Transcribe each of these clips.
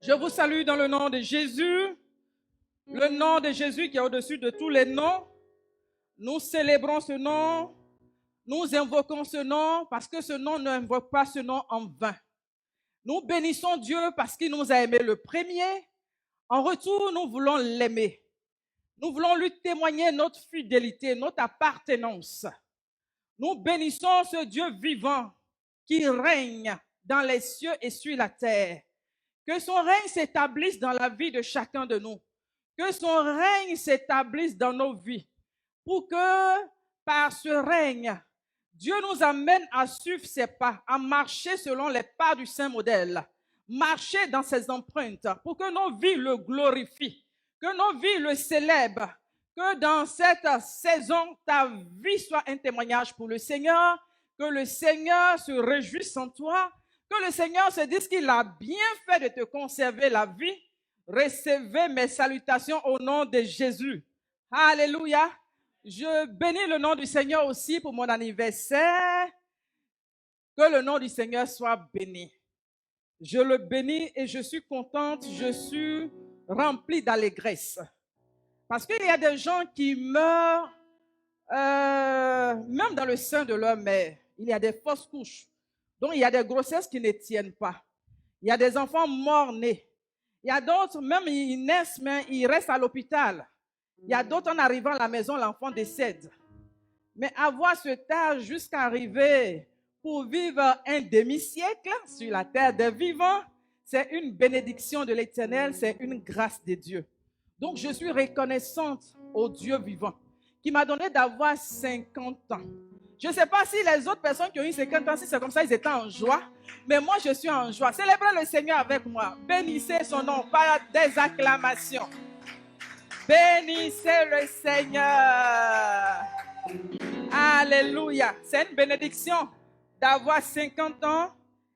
Je vous salue dans le nom de Jésus, le nom de Jésus qui est au-dessus de tous les noms. Nous célébrons ce nom, nous invoquons ce nom parce que ce nom n'invoque pas ce nom en vain. Nous bénissons Dieu parce qu'il nous a aimés le premier. En retour, nous voulons l'aimer. Nous voulons lui témoigner notre fidélité, notre appartenance. Nous bénissons ce Dieu vivant qui règne dans les cieux et sur la terre. Que son règne s'établisse dans la vie de chacun de nous. Que son règne s'établisse dans nos vies. Pour que par ce règne, Dieu nous amène à suivre ses pas, à marcher selon les pas du saint modèle, marcher dans ses empreintes, pour que nos vies le glorifient, que nos vies le célèbrent, que dans cette saison, ta vie soit un témoignage pour le Seigneur, que le Seigneur se réjouisse en toi, que le Seigneur se dise qu'il a bien fait de te conserver la vie. Recevez mes salutations au nom de Jésus. Alléluia. Je bénis le nom du Seigneur aussi pour mon anniversaire. Que le nom du Seigneur soit béni. Je le bénis et je suis contente, je suis remplie d'allégresse. Parce qu'il y a des gens qui meurent même dans le sein de leur mère. Il y a des fausses couches. Donc, il y a des grossesses qui ne tiennent pas. Il y a des enfants morts-nés. Il y a d'autres, même ils naissent, mais ils restent à l'hôpital. Il y a d'autres, en arrivant à la maison, l'enfant décède. Mais avoir cet âge jusqu'à arriver pour vivre un demi-siècle sur la terre des vivants, c'est une bénédiction de l'Éternel, c'est une grâce de Dieu. Donc, je suis reconnaissante au Dieu vivant qui m'a donné d'avoir 50 ans. Je ne sais pas si les autres personnes qui ont eu 50 ans, si c'est comme ça, ils étaient en joie. Mais moi, je suis en joie. Célébrez le Seigneur avec moi. Bénissez son nom par des acclamations. Bénissez le Seigneur. Alléluia. C'est une bénédiction d'avoir 50 ans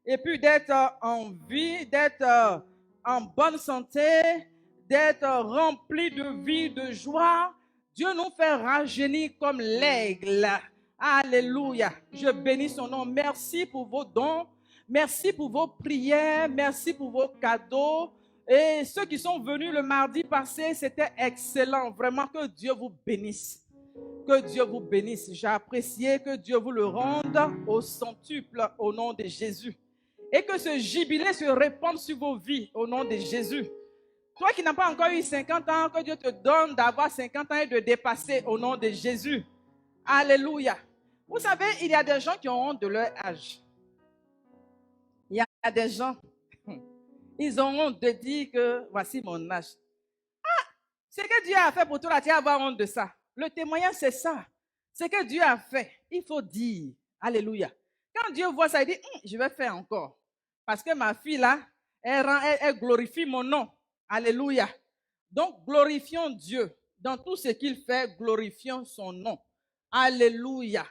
et puis d'être en vie, d'être en bonne santé, d'être rempli de vie, de joie. Dieu nous fait rajeunir comme l'aigle. Alléluia. Je bénis son nom. Merci pour vos dons. Merci pour vos prières. Merci pour vos cadeaux. Et ceux qui sont venus le mardi passé, c'était excellent. Vraiment, que Dieu vous bénisse. Que Dieu vous bénisse. J'ai apprécié, que Dieu vous le rende au centuple au nom de Jésus. Et que ce jubilé se répande sur vos vies au nom de Jésus. Toi qui n'as pas encore eu 50 ans, que Dieu te donne d'avoir 50 ans et de dépasser au nom de Jésus. Alléluia. Vous savez, il y a des gens qui ont honte de leur âge. Il y a des gens, ils ont honte de dire que voici mon âge. Ah, ce que Dieu a fait pour toi, tu vas avoir honte de ça. Le témoignage, c'est ça. Ce que Dieu a fait, il faut dire. Alléluia. Quand Dieu voit ça, il dit, je vais faire encore. Parce que ma fille là, elle glorifie mon nom. Alléluia. Donc, glorifions Dieu. Dans tout ce qu'il fait, glorifions son nom. Alléluia.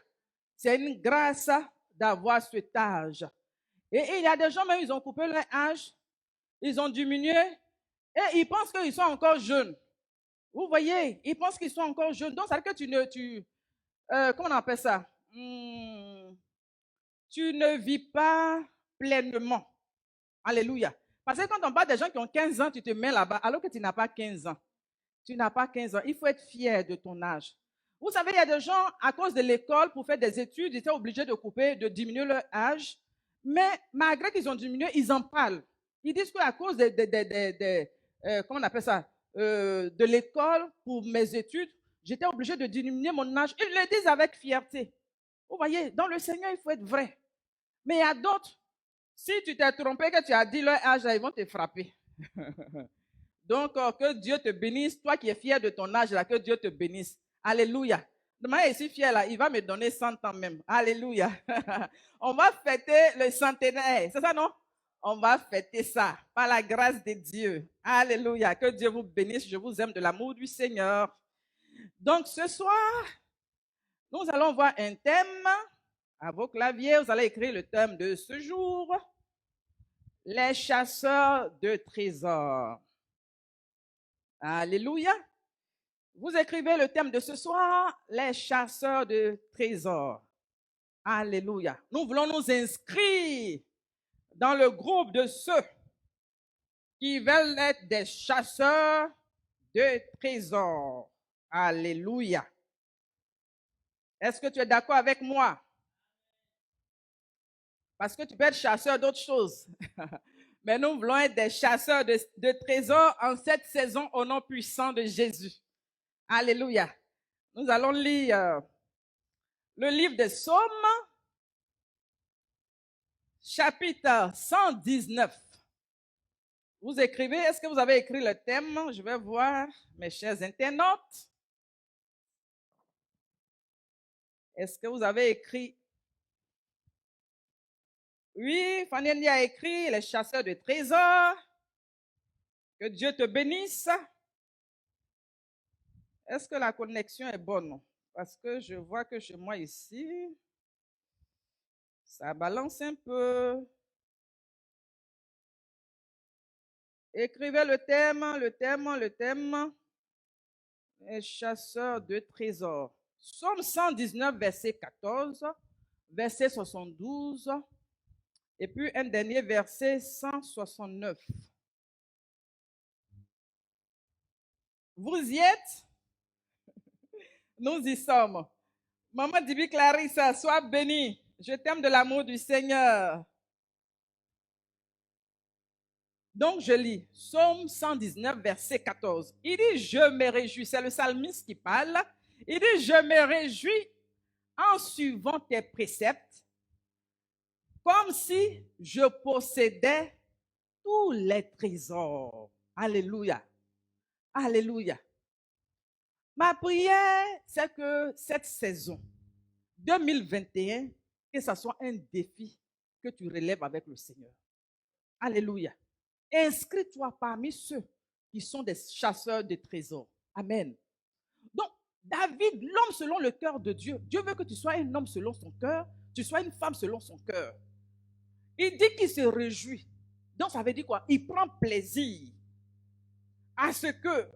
C'est une grâce d'avoir cet âge. Et il y a des gens, même, ils ont coupé leur âge. Ils ont diminué. Et ils pensent qu'ils sont encore jeunes. Vous voyez, ils pensent qu'ils sont encore jeunes. Donc, ça veut dire que comment on appelle ça? Tu ne vis pas pleinement. Alléluia. Parce que quand on parle des gens qui ont 15 ans, tu te mets là-bas, alors que tu n'as pas 15 ans. Tu n'as pas 15 ans. Il faut être fier de ton âge. Vous savez, il y a des gens, à cause de l'école, pour faire des études, ils étaient obligés de couper, de diminuer leur âge. Mais malgré qu'ils ont diminué, ils en parlent. Ils disent qu'à cause comment on appelle ça, de l'école, pour mes études, j'étais obligé de diminuer mon âge. Ils le disent avec fierté. Vous voyez, dans le Seigneur, il faut être vrai. Mais il y a d'autres, si tu t'es trompé, que tu as dit leur âge, là, ils vont te frapper. Donc, que Dieu te bénisse. Toi qui es fier de ton âge, là, que Dieu te bénisse. Alléluia. Demain, je suis fier, là, il va me donner 100 ans même. Alléluia. On va fêter le centenaire. C'est ça, non? On va fêter ça par la grâce de Dieu. Alléluia. Que Dieu vous bénisse. Je vous aime de l'amour du Seigneur. Donc, ce soir, nous allons voir un thème. À vos claviers, vous allez écrire le thème de ce jour. Les chasseurs de trésors. Alléluia. Vous écrivez le thème de ce soir, les chasseurs de trésors. Alléluia. Nous voulons nous inscrire dans le groupe de ceux qui veulent être des chasseurs de trésors. Alléluia. Est-ce que tu es d'accord avec moi? Parce que tu peux être chasseur d'autres choses. Mais nous voulons être des chasseurs de trésors en cette saison au nom puissant de Jésus. Alléluia. Nous allons lire le livre des Psaumes, chapitre 119. Vous écrivez, est-ce que vous avez écrit le thème? Je vais voir, mes chers internautes. Est-ce que vous avez écrit? Oui, Fanny a écrit les chasseurs de trésors. Que Dieu te bénisse. Est-ce que la connexion est bonne? Parce que je vois que chez moi ici, ça balance un peu. Écrivez le thème. Les chasseurs de trésors. Psaume 119, verset 14, verset 72, et puis un dernier verset 169. Vous y êtes? Nous y sommes. Maman Dibi Clarissa, sois bénie. Je t'aime de l'amour du Seigneur. Donc je lis Psaume 119, verset 14. Il dit, je me réjouis, c'est le psalmiste qui parle. Il dit, je me réjouis en suivant tes préceptes, comme si je possédais tous les trésors. Alléluia. Alléluia. Ma prière, c'est que cette saison 2021, que ce soit un défi que tu relèves avec le Seigneur. Alléluia. Inscris-toi parmi ceux qui sont des chasseurs de trésors. Amen. Donc, David, l'homme selon le cœur de Dieu, Dieu veut que tu sois un homme selon son cœur, tu sois une femme selon son cœur. Il dit qu'il se réjouit. Donc, ça veut dire quoi? Il prend plaisir à ce que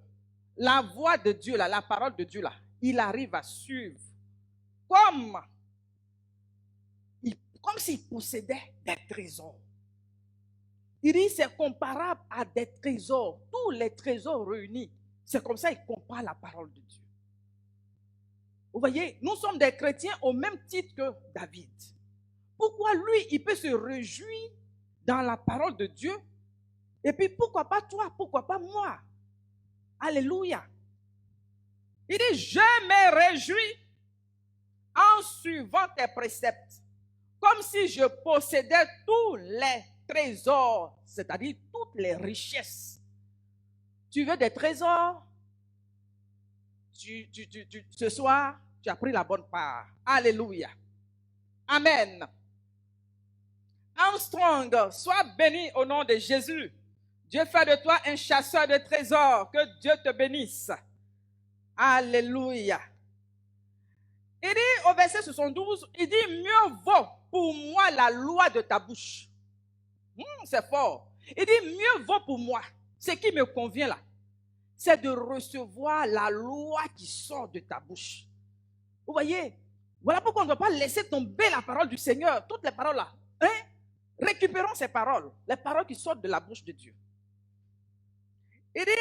la voix de Dieu, là, la parole de Dieu, là, il arrive à suivre comme s'il possédait des trésors. Il dit c'est comparable à des trésors, tous les trésors réunis. C'est comme ça qu'il compare la parole de Dieu. Vous voyez, nous sommes des chrétiens au même titre que David. Pourquoi lui, il peut se réjouir dans la parole de Dieu? Et puis pourquoi pas toi? Pourquoi pas moi? Alléluia. Il dit, je me réjouis en suivant tes préceptes, comme si je possédais tous les trésors, c'est-à-dire toutes les richesses. Tu veux des trésors? Ce soir, tu as pris la bonne part. Alléluia. Amen. Armstrong, sois béni au nom de Jésus. Dieu fait de toi un chasseur de trésors. Que Dieu te bénisse. Alléluia. Il dit au verset 72, il dit, mieux vaut pour moi la loi de ta bouche. C'est fort. Il dit, mieux vaut pour moi. Ce qui me convient là, c'est de recevoir la loi qui sort de ta bouche. Vous voyez, voilà pourquoi on ne doit pas laisser tomber la parole du Seigneur. Toutes les paroles là. Hein? Récupérons ces paroles, les paroles qui sortent de la bouche de Dieu. Il dit,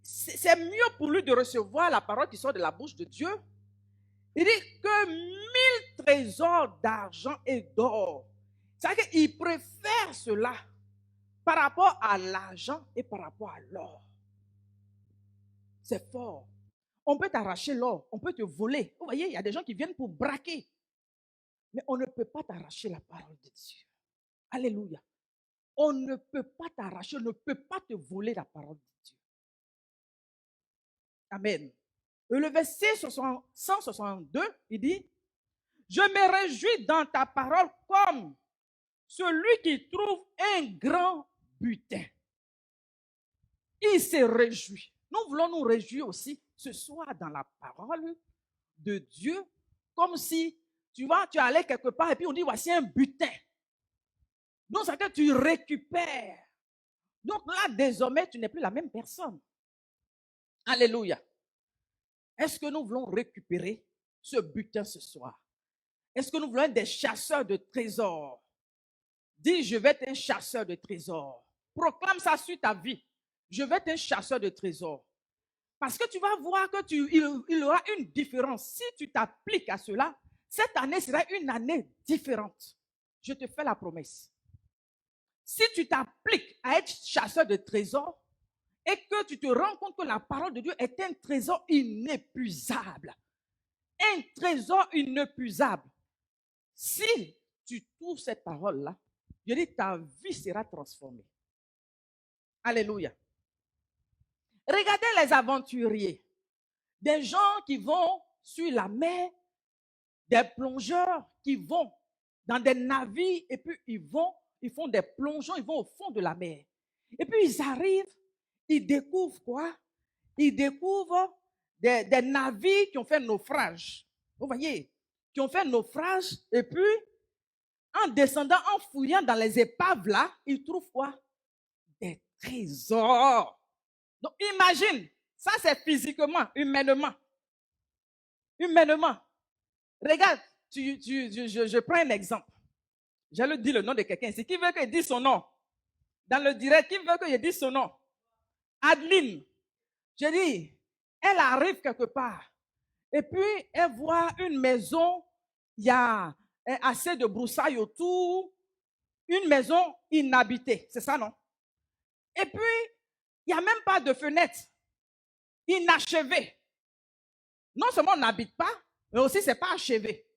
c'est mieux pour lui de recevoir la parole qui sort de la bouche de Dieu. Il dit que 1000 trésors d'argent et d'or. C'est-à-dire qu'il préfère cela par rapport à l'argent et par rapport à l'or. C'est fort. On peut t'arracher l'or, on peut te voler. Vous voyez, il y a des gens qui viennent pour braquer. Mais on ne peut pas t'arracher la parole de Dieu. Alléluia. On ne peut pas t'arracher, on ne peut pas te voler la parole de Dieu. Amen. Et le verset 162, il dit, je me réjouis dans ta parole comme celui qui trouve un grand butin. Il se réjouit. Nous voulons nous réjouir aussi ce soir dans la parole de Dieu, comme si tu allais quelque part et puis on dit voici un butin. Donc ça veut dire que tu récupères. Donc là, désormais, tu n'es plus la même personne. Alléluia. Est-ce que nous voulons récupérer ce butin ce soir? Est-ce que nous voulons être des chasseurs de trésors? Dis, je vais être un chasseur de trésors. proclame ça sur ta vie. Je vais être un chasseur de trésors. Parce que tu vas voir qu'il y aura une différence. Si tu t'appliques à cela, cette année sera une année différente. Je te fais la promesse. Si tu t'appliques à être chasseur de trésors et que tu te rends compte que la parole de Dieu est un trésor inépuisable, un trésor inépuisable, si tu trouves cette parole-là, je dis ta vie sera transformée. Alléluia. Regardez les aventuriers, des gens qui vont sur la mer, des plongeurs qui vont dans des navires et puis ils font des plongeons, ils vont au fond de la mer. Et puis ils arrivent, ils découvrent quoi? Ils découvrent des navires qui ont fait naufrage. Vous voyez, qui ont fait naufrage et puis en descendant, en fouillant dans les épaves là, ils trouvent quoi? Des trésors. Donc, imagine, ça c'est physiquement, humainement. Humainement. Regarde, je prends un exemple. J'allais dire le nom de quelqu'un ici. Qui veut que je dise son nom? Dans le direct, qui veut que je dise son nom? Adeline. Je dis, elle arrive quelque part. Et puis, elle voit une maison, il y a assez de broussailles autour. Une maison inhabitée, c'est ça, non? Et puis, il n'y a même pas de fenêtre. Inachevé. Non seulement on n'habite pas, mais aussi c'est pas achevé.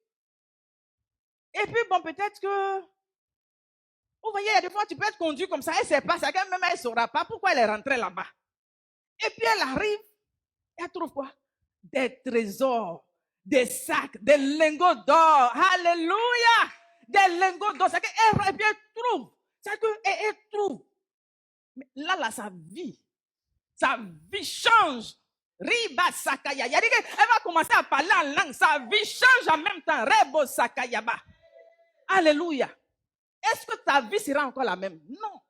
Et puis, bon, peut-être que, vous voyez, il y a des fois, tu peux être conduit comme ça, elle ne sait pas, ça, même elle ne saura pas pourquoi elle est rentrée là-bas. Et puis, elle arrive, elle trouve quoi? Des trésors, des sacs, des lingots d'or. Alléluia! Des lingots d'or. Et puis, elle trouve. Elle trouve. Mais là, sa vie change. Riba Sakaya. Elle va commencer à parler en langue. Sa vie change en même temps. Rebo Sakayaba. Alléluia. Est-ce que ta vie sera encore la même? Non.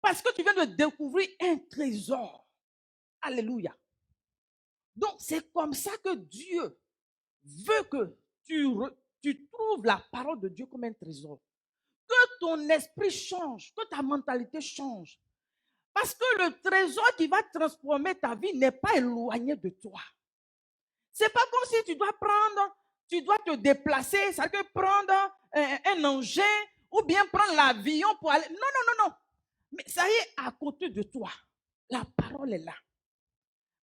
Parce que tu viens de découvrir un trésor. Alléluia. Donc, c'est comme ça que Dieu veut que tu trouves la parole de Dieu comme un trésor. Que ton esprit change, que ta mentalité change. Parce que le trésor qui va transformer ta vie n'est pas éloigné de toi. C'est pas comme si tu dois te déplacer, ça veut prendre un engin ou bien prendre l'avion pour aller. Non. Mais ça y est à côté de toi. La parole est là.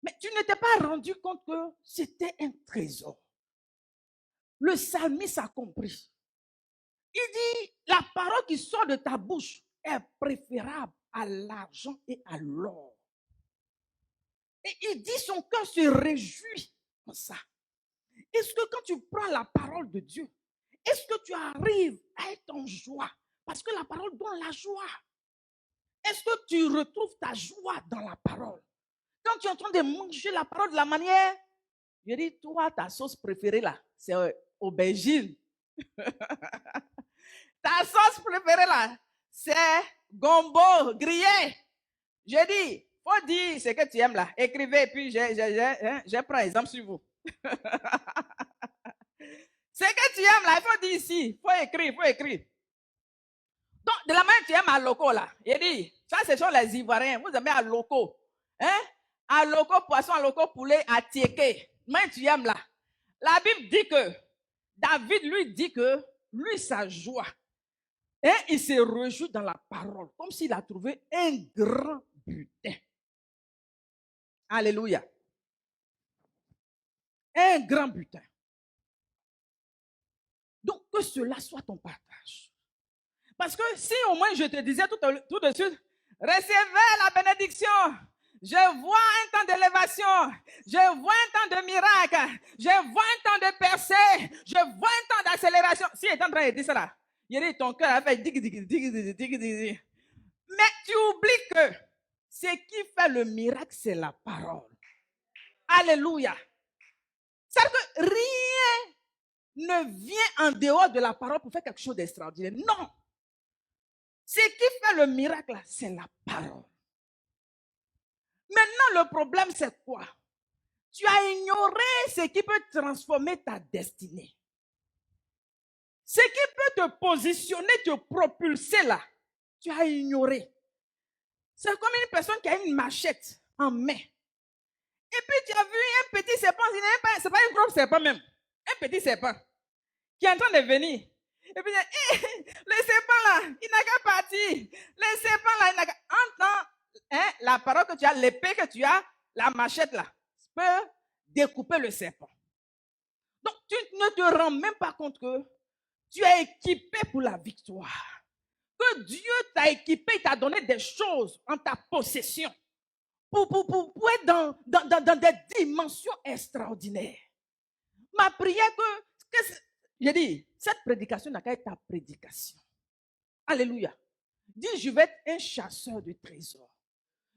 Mais tu ne t'es pas rendu compte que c'était un trésor. Le psalmiste a compris. Il dit, la parole qui sort de ta bouche est préférable à l'argent et à l'or. Et il dit, son cœur se réjouit comme ça. Est-ce que quand tu prends la parole de Dieu, est-ce que tu arrives à être en joie? Parce que la parole donne la joie. Est-ce que tu retrouves ta joie dans la parole? Quand tu es en train de manger la parole de la manière, je dis, toi, ta sauce préférée là, c'est aubergine. Ta sauce préférée là, c'est gombo grillé. Je dis, faut dire ce que tu aimes là. Écrivez, puis je prends exemple sur vous. Ce que tu aimes là, il faut dire ici. Faut écrire. Donc, de la manière que tu aimes à loco là, il dit, ça ce sont les Ivoiriens, vous aimez à loco. Hein? À loco poisson, à loco poulet, à tiéké. Mais tu aimes là. La Bible dit que, David lui dit que, lui sa joie, et il se réjouit dans la parole, comme s'il a trouvé un grand butin. Alléluia. Un grand butin. Donc, que cela soit ton partage. Parce que si au moins je te disais tout de suite, recevez la bénédiction. Je vois un temps d'élévation. Je vois un temps de miracle. Je vois un temps de percée. Je vois un temps d'accélération. Si il est en train de dire cela, il dit ton cœur a fait dig. Mais tu oublies que ce qui fait le miracle, c'est la parole. Alléluia. C'est-à-dire que rien ne vient en dehors de la parole pour faire quelque chose d'extraordinaire. Non. Ce qui fait le miracle, c'est la parole. Maintenant, le problème, c'est quoi? Tu as ignoré ce qui peut transformer ta destinée. Ce qui peut te positionner, te propulser là, tu as ignoré. C'est comme une personne qui a une machette en main. Et puis tu as vu un petit serpent, c'est pas un gros serpent même, un petit serpent qui est en train de venir. Et puis le serpent là, il n'a qu'à partir. Le serpent là, il n'a qu'à... Entends la parole que tu as, l'épée que tu as, la machette là, peut découper le serpent. Donc tu ne te rends même pas compte que tu es équipé pour la victoire. Que Dieu t'a équipé, il t'a donné des choses en ta possession pour être dans des dimensions extraordinaires. Ma prière que j'ai dit, cette prédication n'a qu'à être ta prédication. Alléluia. Dis, je vais être un chasseur de trésors.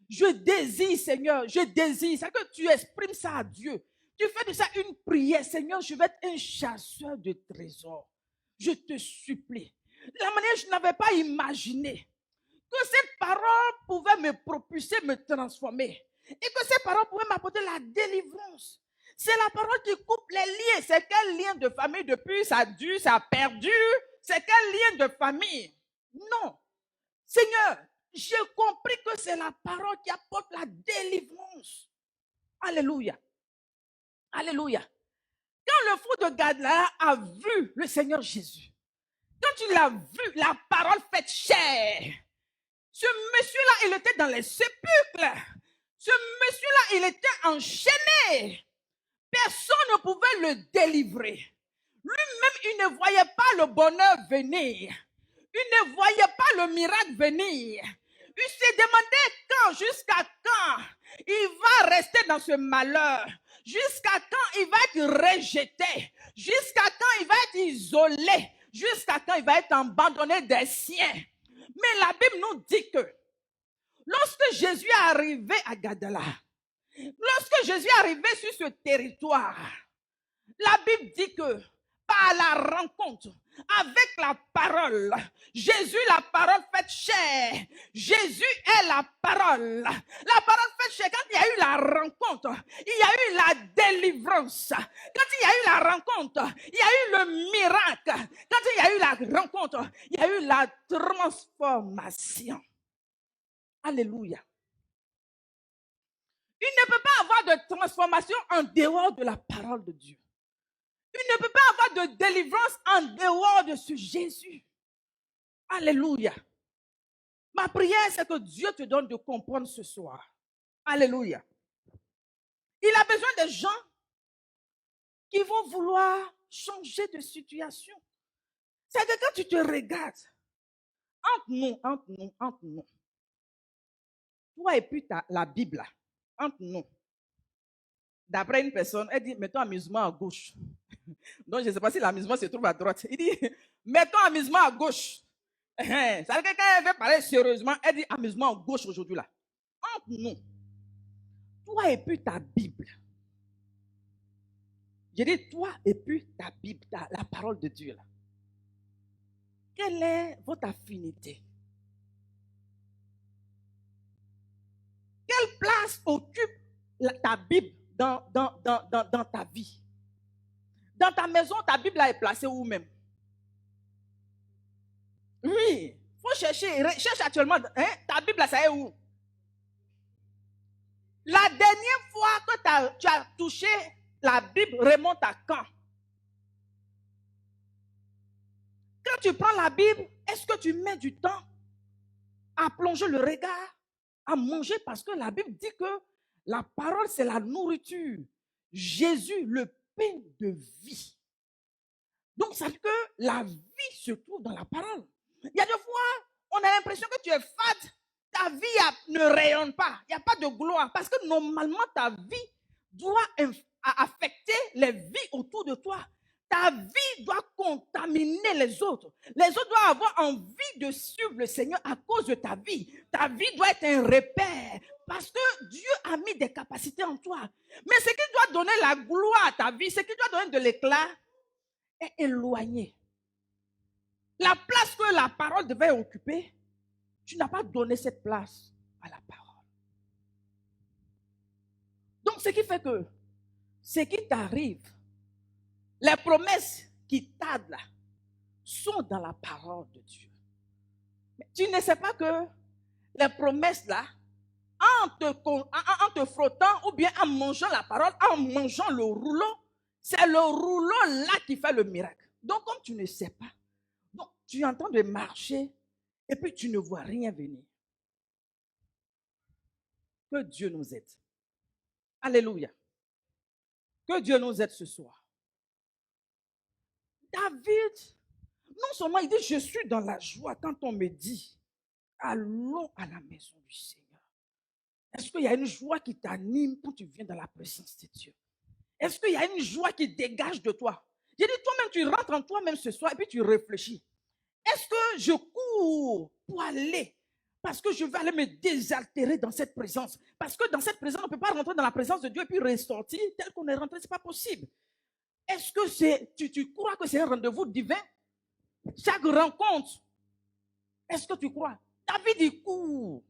Je désire, Seigneur, je désire. C'est que tu exprimes ça à Dieu. Tu fais de ça une prière. Seigneur, je vais être un chasseur de trésors. Je te supplie. De la manière, je n'avais pas imaginé que ces paroles pouvaient me propulser, me transformer. Et que ces paroles pouvaient m'apporter la délivrance. C'est la parole qui coupe les liens. C'est quel lien de famille depuis ça a dû, ça a perdu? C'est quel lien de famille? Non. Seigneur, j'ai compris que c'est la parole qui apporte la délivrance. Alléluia. Alléluia. Quand le fou de Gadara a vu le Seigneur Jésus, quand il a vu la parole faite chair, ce monsieur-là, il était dans les sépulcres. Ce monsieur-là, il était enchaîné. Personne ne pouvait le délivrer. Lui-même, il ne voyait pas le bonheur venir. Il ne voyait pas le miracle venir. Il s'est demandé quand, jusqu'à quand il va rester dans ce malheur. Jusqu'à quand il va être rejeté. Jusqu'à quand il va être isolé. Jusqu'à quand il va être abandonné des siens. Mais la Bible nous dit que lorsque Jésus est arrivé à Gadara, lorsque Jésus est arrivé sur ce territoire, la Bible dit que par la rencontre avec la parole, Jésus, la parole faite chair, Jésus est la parole. La parole faite chair, quand il y a eu la rencontre, il y a eu la délivrance. Quand il y a eu la rencontre, il y a eu le miracle. Quand il y a eu la rencontre, il y a eu la transformation. Alléluia. Il ne peut pas avoir de transformation en dehors de la parole de Dieu. Il ne peut pas avoir de délivrance en dehors de ce Jésus. Alléluia. Ma prière, c'est que Dieu te donne de comprendre ce soir. Alléluia. Il a besoin de gens qui vont vouloir changer de situation. C'est que quand tu te regardes, entre nous, toi et puis la Bible, entre nous, d'après une personne, elle dit, mettons amusement à gauche. Donc, je ne sais pas si l'amusement se trouve à droite. Il dit, mettons amusement à gauche. Ça veut dire que quand elle veut parler sérieusement, elle dit amusement à gauche aujourd'hui là. Entre nous, toi et puis ta Bible. Je dis toi et puis ta Bible, la parole de Dieu là. Quelle est votre affinité? Quelle place occupe ta Bible dans ta vie? Dans ta maison, ta Bible là est placée où même? Oui, il faut chercher. Cherche actuellement, ta Bible là, ça est où? La dernière fois que tu as touché la Bible, remonte à quand? Quand tu prends la Bible, est-ce que tu mets du temps à plonger le regard, à manger? Parce que la Bible dit que la parole, c'est la nourriture. Jésus, le pain de vie. Donc, ça veut dire que la vie se trouve dans la parole. Il y a des fois, on a l'impression que tu es fade. Ta vie ne rayonne pas. Il n'y a pas de gloire. Parce que normalement, ta vie doit affecter les vies autour de toi. Ta vie doit contaminer les autres. Les autres doivent avoir envie de suivre le Seigneur à cause de ta vie. Ta vie doit être un repère. Parce que Dieu a mis des capacités en toi. Mais ce qui doit donner la gloire à ta vie, ce qui doit donner de l'éclat, est éloigné. La place que la parole devait occuper, tu n'as pas donné cette place à la parole. Donc, ce qui fait que ce qui t'arrive, les promesses qui tardent là, sont dans la parole de Dieu. Mais tu ne sais pas que les promesses là, en te frottant ou bien en mangeant la parole, en mangeant le rouleau, c'est le rouleau là qui fait le miracle. Donc, comme tu ne sais pas, donc tu es en train de marcher et puis tu ne vois rien venir. Que Dieu nous aide. Alléluia. Que Dieu nous aide ce soir. David, non seulement il dit, je suis dans la joie quand on me dit, allons à la maison du Seigneur. Est-ce qu'il y a une joie qui t'anime quand tu viens dans la présence de Dieu? Est-ce qu'il y a une joie qui dégage de toi? J'ai dit, toi-même, tu rentres en toi-même ce soir et puis tu réfléchis. Est-ce que je cours pour aller parce que je vais aller me désaltérer dans cette présence? Parce que dans cette présence, on ne peut pas rentrer dans la présence de Dieu et puis ressortir tel qu'on est rentré, ce n'est pas possible. Est-ce que tu crois que c'est un rendez-vous divin? Chaque rencontre, est-ce que tu crois? David, il court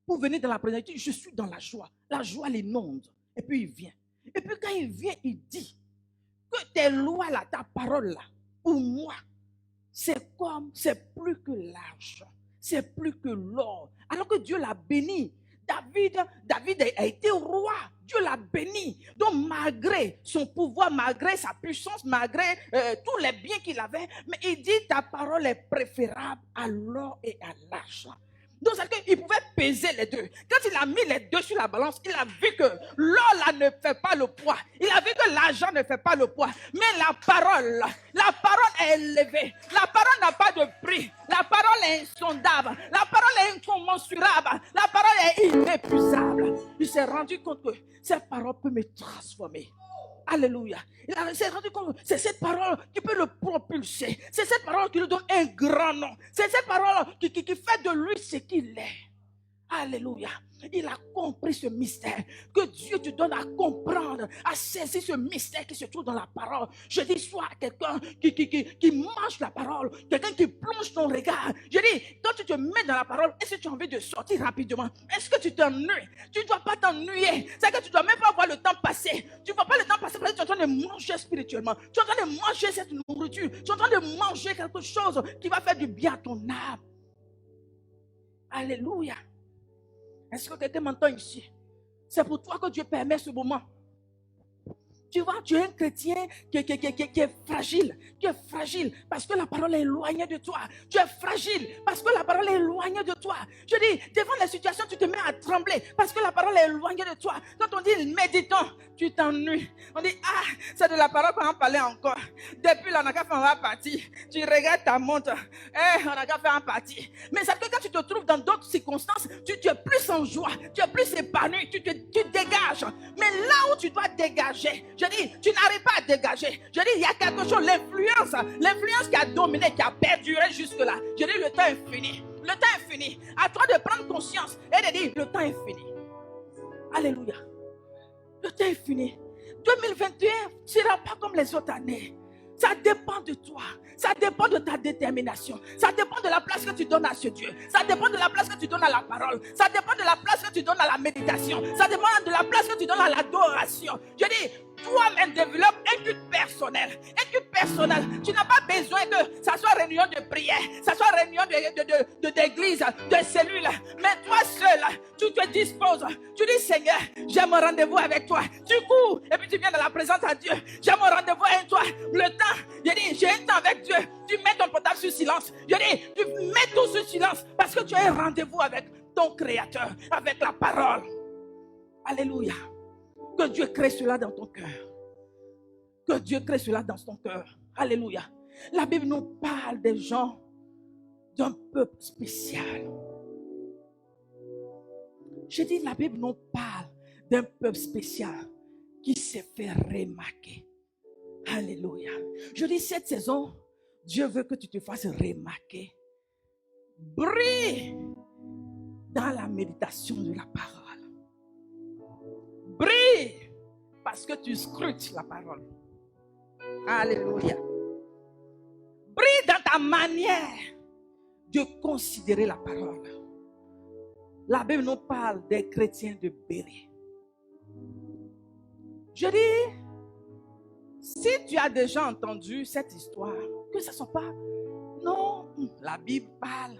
pour venir dans la présence. Il dit, je suis dans la joie. La joie l'inonde. Et puis il vient. Et puis quand il vient, il dit que tes lois là, ta parole là, pour moi, c'est plus que l'argent, c'est plus que l'or. Alors que Dieu l'a béni. David a été roi. Dieu l'a béni. Donc malgré son pouvoir, malgré sa puissance, malgré tous les biens qu'il avait, mais il dit ta parole est préférable à l'or et à l'argent. Donc, il pouvait peser les deux. Quand il a mis les deux sur la balance, il a vu que l'or là ne fait pas le poids. Il a vu que l'argent ne fait pas le poids. Mais la parole est élevée. La parole n'a pas de prix. La parole est insondable. La parole est incommensurable. La parole est inépuisable. Il s'est rendu compte que cette parole peut me transformer. Alléluia. Il s'est rendu compte que c'est cette parole qui peut le propulser. C'est cette parole qui lui donne un grand nom. C'est cette parole qui fait de lui ce qu'il est. Alléluia. Il a compris ce mystère. Que Dieu te donne à comprendre, à saisir ce mystère qui se trouve dans la parole. Je dis soit à quelqu'un qui mange la parole, quelqu'un qui plonge ton regard. Je dis, quand tu te mets dans la parole, est-ce que tu as envie de sortir rapidement? Est-ce que tu t'ennuies? Tu ne dois pas t'ennuyer. C'est que tu ne dois même pas voir le temps passer. Tu ne vois pas le temps passer parce que tu es en train de manger spirituellement. Tu es en train de manger cette nourriture. Tu es en train de manger quelque chose qui va faire du bien à ton âme. Alléluia. Est-ce que quelqu'un m'entend ici? C'est pour toi que Dieu permet ce moment. Tu vois, tu es un chrétien qui est fragile. Tu es fragile parce que la parole est éloignée de toi. Tu es fragile parce que la parole est éloignée de toi. Je dis, devant les situations, tu te mets à trembler parce que la parole est éloignée de toi. Quand on dit méditons, tu t'ennuies. On dit, c'est de la parole qu'on va parler encore. Depuis là, on a qu'à faire un parti. Tu regardes ta montre. On a qu'à faire un parti. Mais c'est que quand tu te trouves dans d'autres circonstances, tu es plus en joie. Tu es plus épanoui. Tu dégages. Mais là où tu dois dégager, je dis, tu n'arrives pas à dégager. Je dis, il y a quelque chose, l'influence qui a dominé, qui a perduré jusque-là. Je dis, le temps est fini. Le temps est fini. À toi de prendre conscience et de dire, le temps est fini. Alléluia. Le temps est fini. 2021 ne sera pas comme les autres années. Ça dépend de toi. Ça dépend de ta détermination. Ça dépend de la place que tu donnes à ce Dieu. Ça dépend de la place que tu donnes à la parole. Ça dépend de la place que tu donnes à la méditation. Ça dépend de la place que tu donnes à l'adoration. Je dis, toi-même développe un culte personnel. Un culte personnel. Tu n'as pas besoin que ça soit réunion de prière, ça soit réunion d'église, de cellule. Mais toi seul, tu te disposes. Tu dis, Seigneur, j'ai mon rendez-vous avec toi. Tu cours et puis tu viens dans la présence de Dieu. J'ai mon rendez-vous avec toi. Le temps, je dis, j'ai un temps avec Dieu. Tu mets ton portable sur silence. Je dis, tu mets tout sur silence parce que tu as un rendez-vous avec ton Créateur, avec la parole. Alléluia. Que Dieu crée cela dans ton cœur. Que Dieu crée cela dans ton cœur. Alléluia. La Bible nous parle des gens d'un peuple spécial. Je dis, la Bible nous parle d'un peuple spécial qui s'est fait remarquer. Alléluia. Je dis, cette saison, Dieu veut que tu te fasses remarquer. Brille dans la méditation de la parole. Brille parce que tu scrutes la parole. Alléluia. Brille dans ta manière de considérer la parole. La Bible nous parle des chrétiens de Bérée. Je dis, si tu as déjà entendu cette histoire, que ce ne soit pas, non, la Bible parle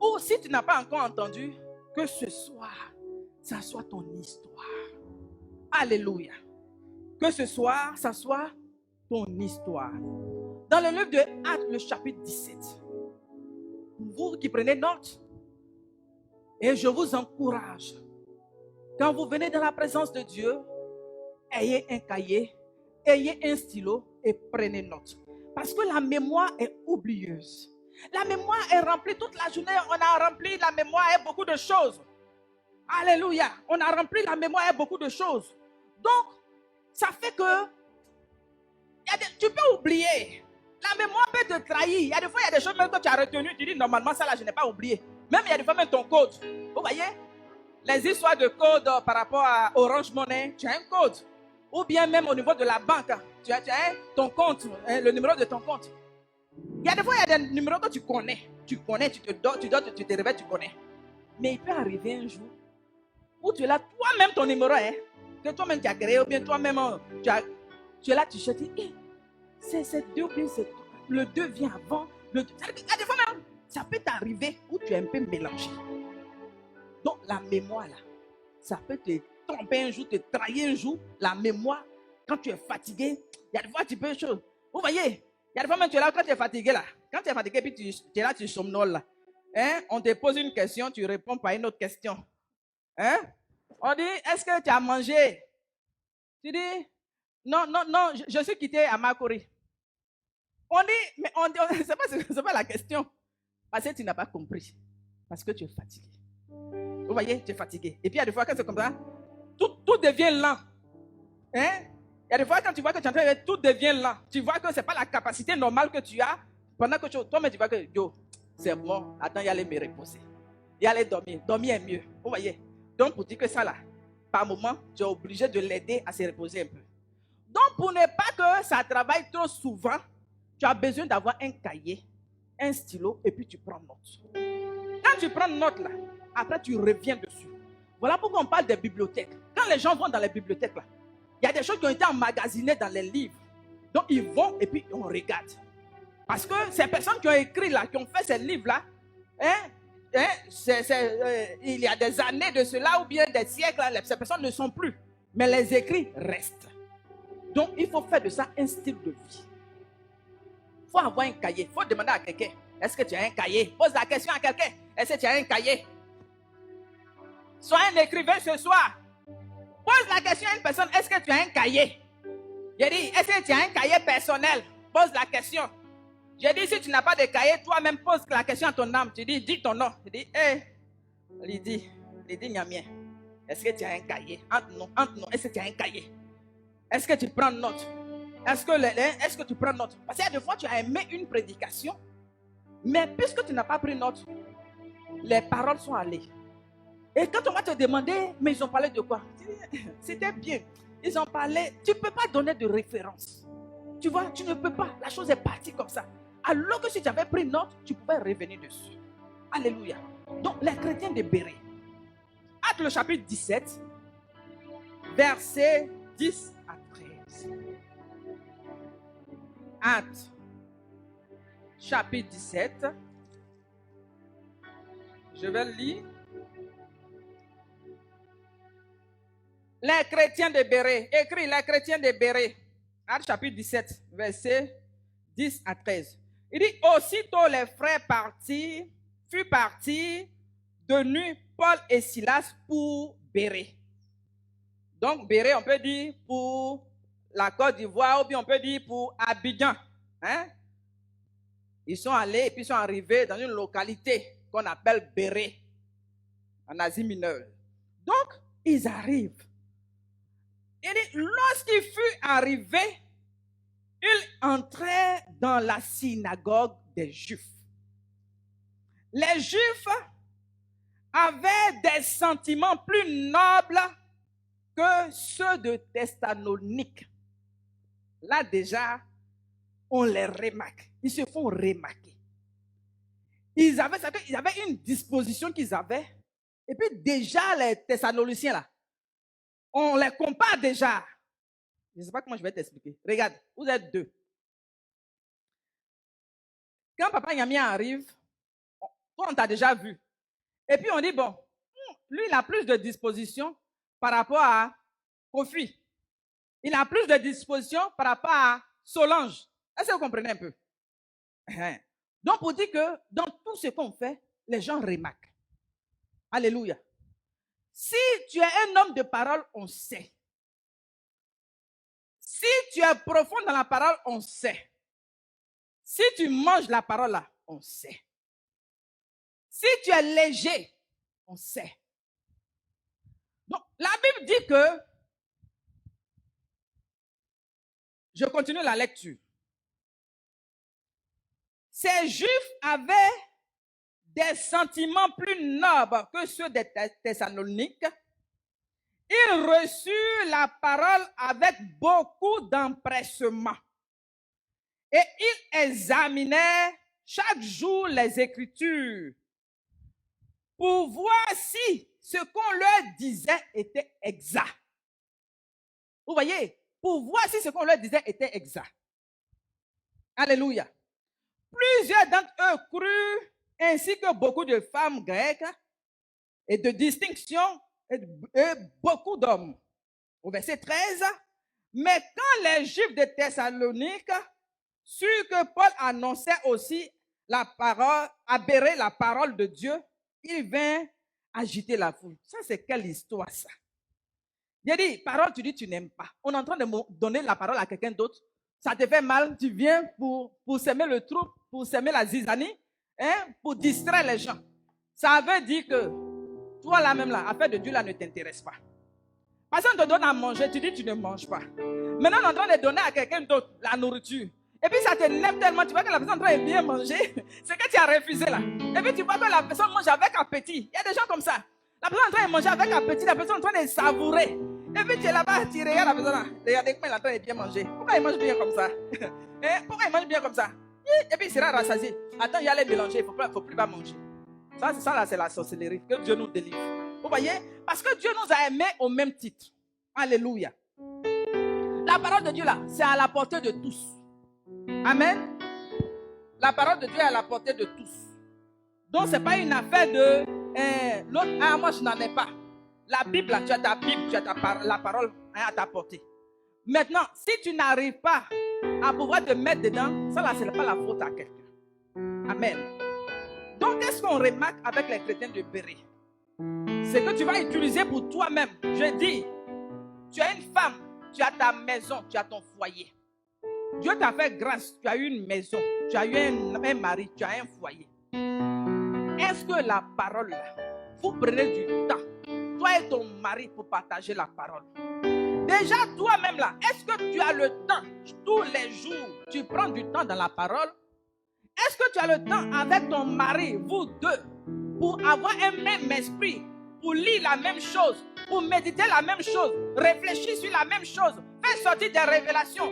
Ou si tu n'as pas encore entendu, que ce soir, ça soit ton histoire. Alléluia. Que ce soir, ça soit ton histoire. Dans le livre de Actes, le chapitre 17, vous qui prenez note, et je vous encourage, quand vous venez dans la présence de Dieu, ayez un cahier, ayez un stylo et prenez note. Parce que la mémoire est oublieuse. La mémoire est remplie toute la journée. On a rempli la mémoire avec beaucoup de choses. Alléluia. On a rempli la mémoire avec beaucoup de choses. Donc, ça fait que tu peux oublier. La mémoire peut te trahir. Il y a des fois, il y a des choses même que tu as retenues. Tu dis, normalement, ça là, je n'ai pas oublié. Même il y a des fois, même ton code. Vous voyez, les histoires de code par rapport à Orange Money, tu as un code. Ou bien même au niveau de la banque, tu as ton compte, le numéro de ton compte. Il y a des fois, il y a des numéros que tu connais. Tu connais, tu te réveilles, tu connais. Mais il peut arriver un jour où tu es là, toi-même ton numéro, que toi-même tu as créé, ou bien toi-même tu es là, tu cherches, c'est 2 ou bien c'est le 2 vient avant. Il y a des fois même, ça peut t'arriver où tu es un peu mélangé. Donc la mémoire là, ça peut te tromper un jour, te trahir un jour. La mémoire, quand tu es fatigué, il y a des fois tu peux chose. Vous voyez, il y a des fois même tu es là quand tu es fatigué là. Quand tu es fatigué, puis tu es là, tu somnoles là. On te pose une question, tu réponds par une autre question. On dit, est-ce que tu as mangé? Tu dis, non, je suis quitté à Makori. On dit, mais c'est pas la question. Parce que tu n'as pas compris. Parce que tu es fatigué. Vous voyez, tu es fatigué. Et puis il y a des fois quand c'est comme ça, tout devient lent. Il y a des fois quand tu vois que tu es en train de tout devient lent. Tu vois que ce n'est pas la capacité normale que tu as. Pendant que toi-même tu vois que, c'est bon, attends, il y a aller me reposer. Il y a aller dormir. Dormir est mieux. Vous voyez. Donc pour dire que ça là, par moment, tu es obligé de l'aider à se reposer un peu. Donc pour ne pas que ça travaille trop souvent, tu as besoin d'avoir un cahier, un stylo, et puis tu prends note. Quand tu prends note là, après tu reviens dessus. Voilà pourquoi on parle des bibliothèques. Quand les gens vont dans les bibliothèques là, il y a des choses qui ont été emmagasinées dans les livres. Donc ils vont et puis on regarde. Parce que ces personnes qui ont écrit là, qui ont fait ces livres là, il y a des années de cela ou bien des siècles, là, ces personnes ne sont plus. Mais les écrits restent. Donc il faut faire de ça un style de vie. Il faut avoir un cahier. Il faut demander à quelqu'un, est-ce que tu as un cahier? Pose la question à quelqu'un, est-ce que tu as un cahier? Sois un écrivain ce soir. Pose la question à une personne, est-ce que tu as un cahier? J'ai dit, est-ce que tu as un cahier personnel? Pose la question. J'ai dit, si tu n'as pas de cahier, toi-même pose la question à ton âme. Tu dis ton nom. Tu dis, Lydie Niamien, est-ce que tu as un cahier? Entre nous, est-ce que tu as un cahier? Est-ce que tu prends note? Est-ce que tu prends note? Parce qu'il y a des fois, tu as aimé une prédication, mais puisque tu n'as pas pris note, les paroles sont allées. Et quand on va te demander, mais ils ont parlé de quoi? C'était bien. Ils ont parlé, tu ne peux pas donner de référence. Tu vois, tu ne peux pas. La chose est partie comme ça. Alors que si tu avais pris note, tu pouvais revenir dessus. Alléluia. Donc, les chrétiens de Bérée. Acte le chapitre 17, versets 10 à 13. Acte, chapitre 17. Je vais le lire. Les chrétiens de Bérée. Écrit les chrétiens de Bérée. Acte chapitre 17, versets 10 à 13. Il dit, aussitôt les frères furent partis de nuit Paul et Silas pour Bérée. Donc Bérée, on peut dire pour la Côte d'Ivoire, ou bien on peut dire pour Abidjan. Ils sont allés et puis ils sont arrivés dans une localité qu'on appelle Bérée, en Asie mineure. Donc, ils arrivent. Et lorsqu'ils furent arrivés, ils entraient dans la synagogue des Juifs. Les Juifs avaient des sentiments plus nobles que ceux de Thessalonique. Là déjà, on les remarque. Ils se font remarquer. Ils avaient une disposition qu'ils avaient. Et puis déjà, les Thessaloniciens là, on les compare déjà. Je ne sais pas comment je vais t'expliquer. Regarde, vous êtes 2. Quand Papa Yamia arrive, Toi, on t'a déjà vu. Et puis, on dit, bon, lui, il a plus de disposition par rapport à Kofi. Il a plus de disposition par rapport à Solange. Est-ce que vous comprenez un peu? Donc, pour dire que dans tout ce qu'on fait, les gens remarquent. Alléluia. Si tu es un homme de parole, on sait. Si tu es profond dans la parole, on sait. Si tu manges la parole là, on sait. Si tu es léger, on sait. Donc, la Bible dit que, je continue la lecture. Ces Juifs avaient des sentiments plus nobles que ceux des Thessaloniques. Ils reçurent la parole avec beaucoup d'empressement. Et ils examinaient chaque jour les Écritures pour voir si ce qu'on leur disait était exact. Vous voyez, pour voir si ce qu'on leur disait était exact. Alléluia. Plusieurs d'entre eux crurent, ainsi que beaucoup de femmes grecques et de distinction et beaucoup d'hommes. Au verset 13, mais quand les Juifs de Thessalonique surent que Paul annonçait aussi la parole, aberrer la parole de Dieu, il vint agiter la foule. Ça, c'est quelle histoire, ça? Il a dit, parole, tu dis tu n'aimes pas. On est en train de donner la parole à quelqu'un d'autre. Ça te fait mal, tu viens pour s'aimer le trouble, pour s'aimer la zizanie, hein, pour distraire les gens. Ça veut dire que toi là même là, l'affaire de Dieu là ne t'intéresse pas. Parce qu'on te donne à manger, tu dis tu ne manges pas. Maintenant, on est en train de donner à quelqu'un d'autre la nourriture. Et puis ça t'énerve tellement, tu vois que la personne est en train de bien manger, c'est que tu as refusé là. Et puis tu vois que la personne mange avec appétit. Il y a des gens comme ça. La personne est en train de manger avec appétit, la personne est en train de savourer. Et puis tu es là-bas, tu regardes la personne là. Regardez comment elle est en train de bien manger. Pourquoi il mange bien comme ça? Pourquoi il mange bien comme ça? Et puis il sera rassasié. Attends, il y a les mélanger, il ne faut plus pas manger. Ça là, c'est la sorcellerie. Que Dieu nous délivre. Vous voyez? Parce que Dieu nous a aimés au même titre. Alléluia. La parole de Dieu là, c'est à la portée de tous. Amen. La parole de Dieu est à la portée de tous. Donc, ce n'est pas une affaire de l'autre, ah, moi je n'en ai pas. La Bible, là, tu as ta Bible, tu as la parole à ta portée. Maintenant, si tu n'arrives pas à pouvoir te mettre dedans, ça là, ce n'est pas la faute à quelqu'un. Amen. Donc, qu'est-ce qu'on remarque avec les chrétiens de Béret? C'est que tu vas utiliser pour toi-même. Je dis, tu as une femme, tu as ta maison, tu as ton foyer. Dieu t'a fait grâce, tu as eu une maison, tu as eu un mari, tu as un foyer. Est-ce que la parole, vous prenez du temps, toi et ton mari, pour partager la parole? Déjà, toi-même là, est-ce que tu as le temps, tous les jours, tu prends du temps dans la parole? Est-ce que tu as le temps avec ton mari, vous deux, pour avoir un même esprit, pour lire la même chose, pour méditer la même chose, réfléchir sur la même chose, faire sortir des révélations,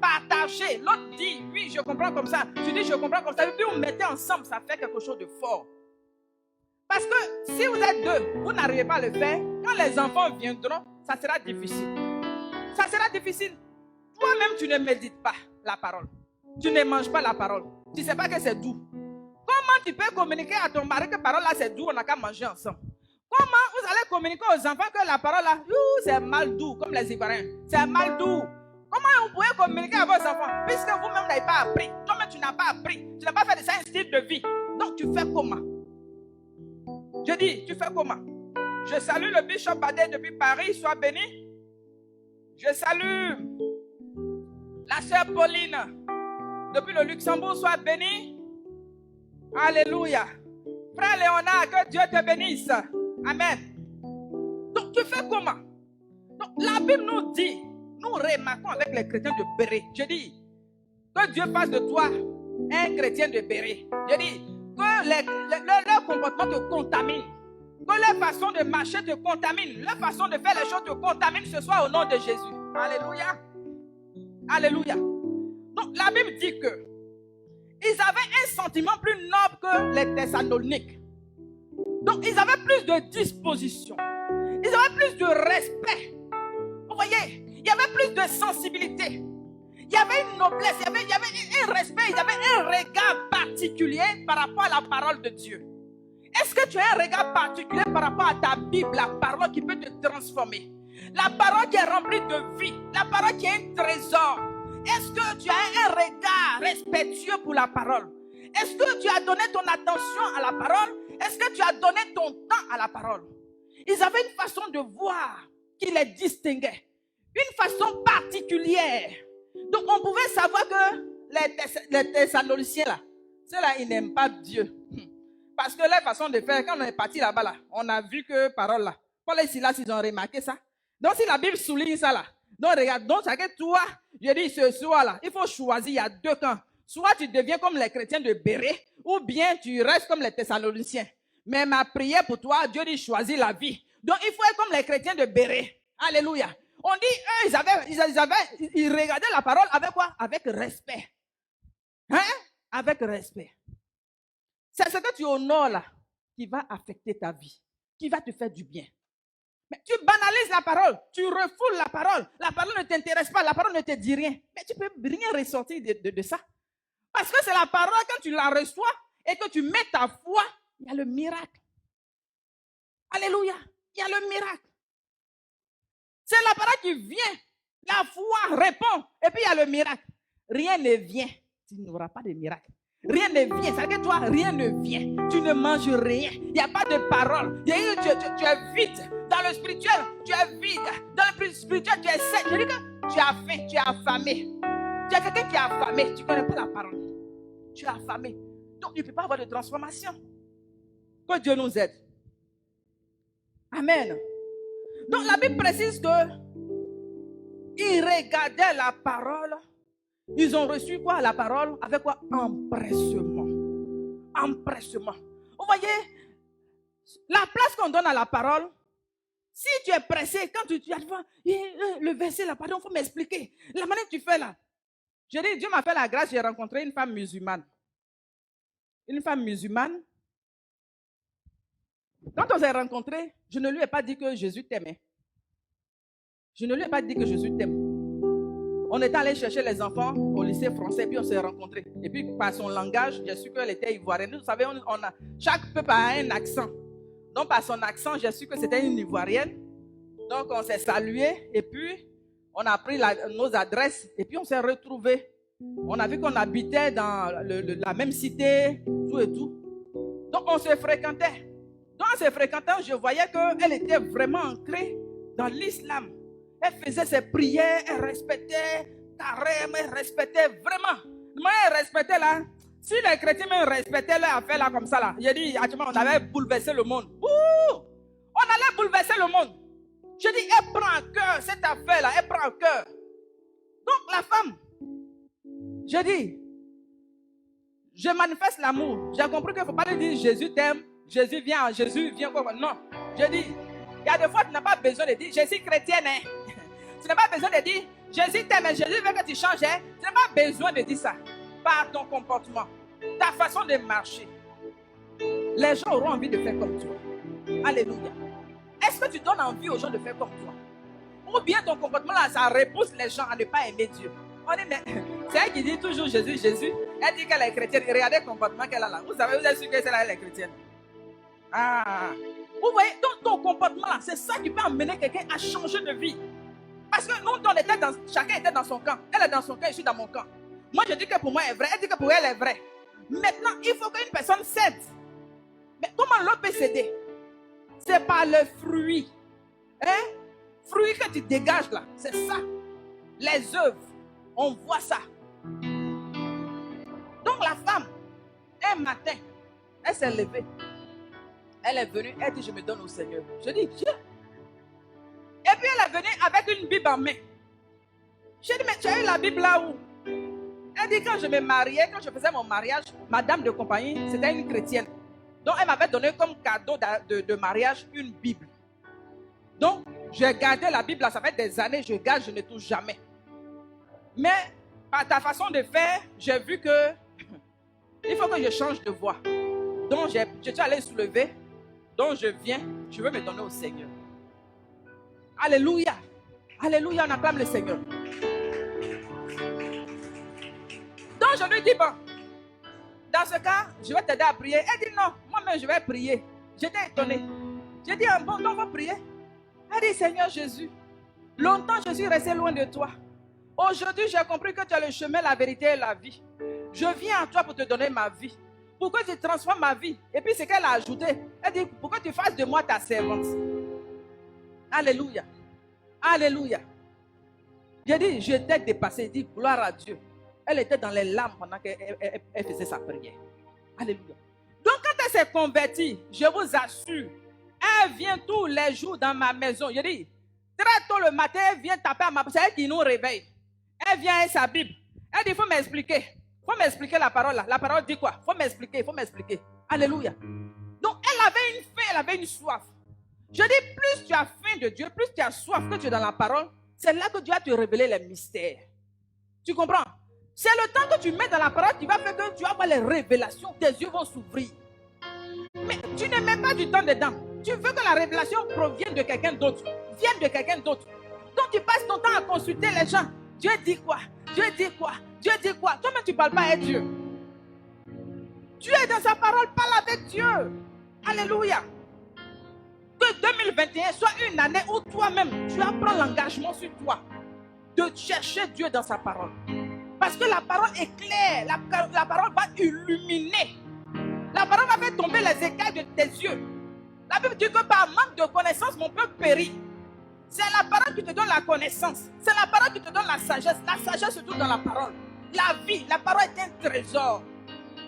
partager? L'autre dit, oui, je comprends comme ça. Tu dis, je comprends comme ça. Et puis vous mettez ensemble, ça fait quelque chose de fort. Parce que si vous êtes deux, vous n'arrivez pas à le faire, quand les enfants viendront, ça sera difficile. Ça sera difficile. Toi-même, tu ne médites pas la parole. Tu ne manges pas la parole. Tu ne sais pas que c'est doux. Comment tu peux communiquer à ton mari que la parole là c'est doux, on n'a qu'à manger ensemble? Comment vous allez communiquer aux enfants que la parole là, c'est mal doux, comme les Ivoiriens? C'est mal doux. Comment vous pouvez communiquer à vos enfants puisque vous-même n'avez pas appris? Toi-même, tu n'as pas appris. Tu n'as pas fait de ça un style de vie. Donc, tu fais comment? Je dis, tu fais comment? Je salue le bishop Badé depuis Paris, sois béni. Je salue la sœur Pauline depuis le Luxembourg, sois béni. Alléluia. Frère Léonard, que Dieu te bénisse. Amen. Donc, tu fais comment? Donc, la Bible nous dit, nous remarquons avec les chrétiens de Béret. Je dis, que Dieu fasse de toi un chrétien de Béret. Je dis, que leur comportement te contamine. Que leur façon de marcher te contamine. Leur façon de faire les choses te contamine, ce soit au nom de Jésus. Alléluia. Alléluia. Donc, la Bible dit que ils avaient un sentiment plus noble que les Thessaloniques. Donc, ils avaient plus de disposition. Ils avaient plus de respect. Vous voyez, il y avait plus de sensibilité. Il Il y avait une noblesse, il y avait un respect, il y avait un regard particulier par rapport à la parole de Dieu. Est-ce que tu as un regard particulier par rapport à ta Bible, la parole qui peut te transformer? La parole qui est remplie de vie, la parole qui est un trésor. Est-ce que tu as un regard respectueux pour la parole? Est-ce que tu as donné ton attention à la parole? Est-ce que tu as donné ton temps à la parole? Ils avaient une façon de voir qui les distinguait, une façon particulière. Donc on pouvait savoir que les Thessaloniciens là, ceux-là ils n'aiment pas Dieu. Parce que leur façon de faire, quand on est parti là-bas là, on a vu que parole là. Paul et Silas, ils ont remarqué ça. Donc si la Bible souligne ça là, donc regarde, donc c'est que toi, je dis ce soir là, il faut choisir, il y a deux camps. Soit tu deviens comme les chrétiens de Béret, ou bien tu restes comme les Thessaloniciens. Mais ma prière pour toi, Dieu dit choisis la vie. Donc il faut être comme les chrétiens de Béret. Alléluia. On dit, eux, ils regardaient la parole avec quoi? Avec respect. Hein? Avec respect. C'est ce que tu honores là, qui va affecter ta vie, qui va te faire du bien. Mais tu banalises la parole, tu refoules la parole ne t'intéresse pas, la parole ne te dit rien. Mais tu peux rien ressortir de ça. Parce que c'est la parole, quand tu la reçois et que tu mets ta foi, il y a le miracle. Alléluia, il y a le miracle. C'est la parole qui vient, la foi répond, et puis il y a le miracle. Rien ne vient, tu n'auras pas de miracle. Rien ne vient, c'est que toi, rien ne vient. Tu ne manges rien, il n'y a pas de parole. Tu es vide. Dans le spirituel, tu es vide. Dans le spirituel, tu es sec. Je dis que tu as faim, tu es affamé. Tu es quelqu'un qui est affamé, tu ne connais pas la parole. Tu es affamé. Donc, tu ne peux pas avoir de transformation. Que Dieu nous aide. Amen. Donc, la Bible précise que ils regardaient la parole. Ils ont reçu quoi? La parole avec quoi? Empressement. Empressement. Vous voyez, la place qu'on donne à la parole, si tu es pressé, quand tu as le verset là, pardon, il faut m'expliquer. La manière que tu fais là. Je dis, Dieu m'a fait la grâce, j'ai rencontré une femme musulmane. Une femme musulmane. Quand on s'est rencontrés, je ne lui ai pas dit que Jésus t'aimait. Je ne lui ai pas dit que Jésus t'aime. On était allé chercher les enfants au lycée français, puis on s'est rencontrés. Et puis par son langage, j'ai su qu'elle était ivoirienne. Vous savez, chaque peuple a un accent. Donc par son accent, j'ai su que c'était une ivoirienne. Donc on s'est salué et puis on a pris nos adresses et puis on s'est retrouvés. On a vu qu'on habitait dans la même cité, tout et tout. Donc on se fréquentait. Donc en se fréquentant, je voyais qu'elle était vraiment ancrée dans l'islam. Elle faisait ses prières, elle respectait carrément, elle respectait vraiment. Moi, elle respectait là. Si les chrétiens me respectaient leur affaire là comme ça là, j'ai dit, on avait bouleversé le monde. Ouh! On allait bouleverser le monde. Je dis, elle prend en cœur cette affaire là, elle prend en cœur. Donc la femme, je dis, je manifeste l'amour. J'ai compris qu'il ne faut pas lui dire Jésus t'aime, Jésus vient quoi. Non, je dis, il y a des fois tu n'as pas besoin de dire, je suis chrétienne. Hein. Tu n'as pas besoin de dire, Jésus t'aime, Jésus veut que tu changes. Hein. Tu n'as pas besoin de dire ça. Par ton comportement, ta façon de marcher. Les gens auront envie de faire comme toi. Alléluia. Est-ce que tu donnes envie aux gens de faire comme toi? Ou bien ton comportement là, ça repousse les gens à ne pas aimer Dieu. On dit, mais c'est elle qui dit toujours Jésus, Jésus. Elle dit qu'elle est chrétienne. Et regardez le comportement qu'elle a là. Vous savez, vous êtes sûr que celle-là, elle est chrétienne. Ah. Vous voyez, donc ton comportement là, c'est ça qui peut amener quelqu'un à changer de vie. Parce que nous, chacun était dans son camp. Elle est dans son camp, je suis dans mon camp. Moi, je dis que pour moi, elle est vraie. Elle dit que pour elle, elle est vraie. Maintenant, il faut qu'une personne cède. Mais comment l'autre peut céder? C'est par le fruit. Hein? Fruit que tu dégages là, c'est ça. Les œuvres, on voit ça. Donc la femme, un matin, elle s'est levée. Elle est venue, elle dit, je me donne au Seigneur. Je dis, Dieu. Et puis elle est venue avec une Bible en main. Je dis, mais tu as eu la Bible là où? Elle dit, quand je me mariais, quand je faisais mon mariage, ma dame de compagnie, c'était une chrétienne. Donc elle m'avait donné comme cadeau de mariage une Bible. Donc j'ai gardé la Bible là, ça fait des années, je garde, je ne touche jamais. Mais par ta façon de faire, j'ai vu que il faut que je change de voie. Donc je suis allé soulever. Donc je viens, je veux me donner au Seigneur. Alléluia. Alléluia, on acclame le Seigneur. je lui dis, bon, dans ce cas, je vais t'aider à prier. Elle dit, non, moi-même, je vais prier. J'étais étonné. J'ai dit, ah, bon, donc on va prier. Elle dit, Seigneur Jésus, longtemps je suis resté loin de toi. Aujourd'hui, j'ai compris que tu as le chemin, la vérité et la vie. Je viens à toi pour te donner ma vie. Pour que tu transformes ma vie. Et puis, ce qu'elle a ajouté, elle dit, pour que tu fasses de moi ta servante. Alléluia. Alléluia. J'ai dit, je t'ai dépassé. Elle dit, gloire à Dieu. Elle était dans les larmes pendant qu'elle faisait sa prière. Alléluia. Donc, quand elle s'est convertie, je vous assure, elle vient tous les jours dans ma maison. Je dis, très tôt le matin, elle vient taper à ma porte. C'est elle qui nous réveille. Elle vient avec sa Bible. Elle dit, il faut m'expliquer. Il faut m'expliquer la parole là. La parole dit quoi? Il faut m'expliquer, il faut m'expliquer. Alléluia. Donc, elle avait une faim, elle avait une soif. Je dis, plus tu as faim de Dieu, plus tu as soif que tu es dans la parole, c'est là que Dieu va te révéler les mystères. Tu comprends? C'est le temps que tu mets dans la parole qui va faire que tu vas avoir les révélations, tes yeux vont s'ouvrir. Mais tu ne mets pas du temps dedans. Tu veux que la révélation provienne de quelqu'un d'autre, vienne de quelqu'un d'autre. Donc tu passes ton temps à consulter les gens. Dieu dit quoi? Dieu dit quoi? Dieu dit quoi? Toi-même tu ne parles pas avec Dieu. Tu es dans sa parole, parle avec Dieu. Alléluia. Que 2021 soit une année où toi-même tu apprends l'engagement sur toi de chercher Dieu dans sa parole. Parce que la parole est claire, la parole va illuminer. La parole va faire tomber les écailles de tes yeux. La Bible dit que par manque de connaissance, mon peuple périt. C'est la parole qui te donne la connaissance. C'est la parole qui te donne la sagesse. La sagesse se trouve dans la parole. La vie, la parole est un trésor.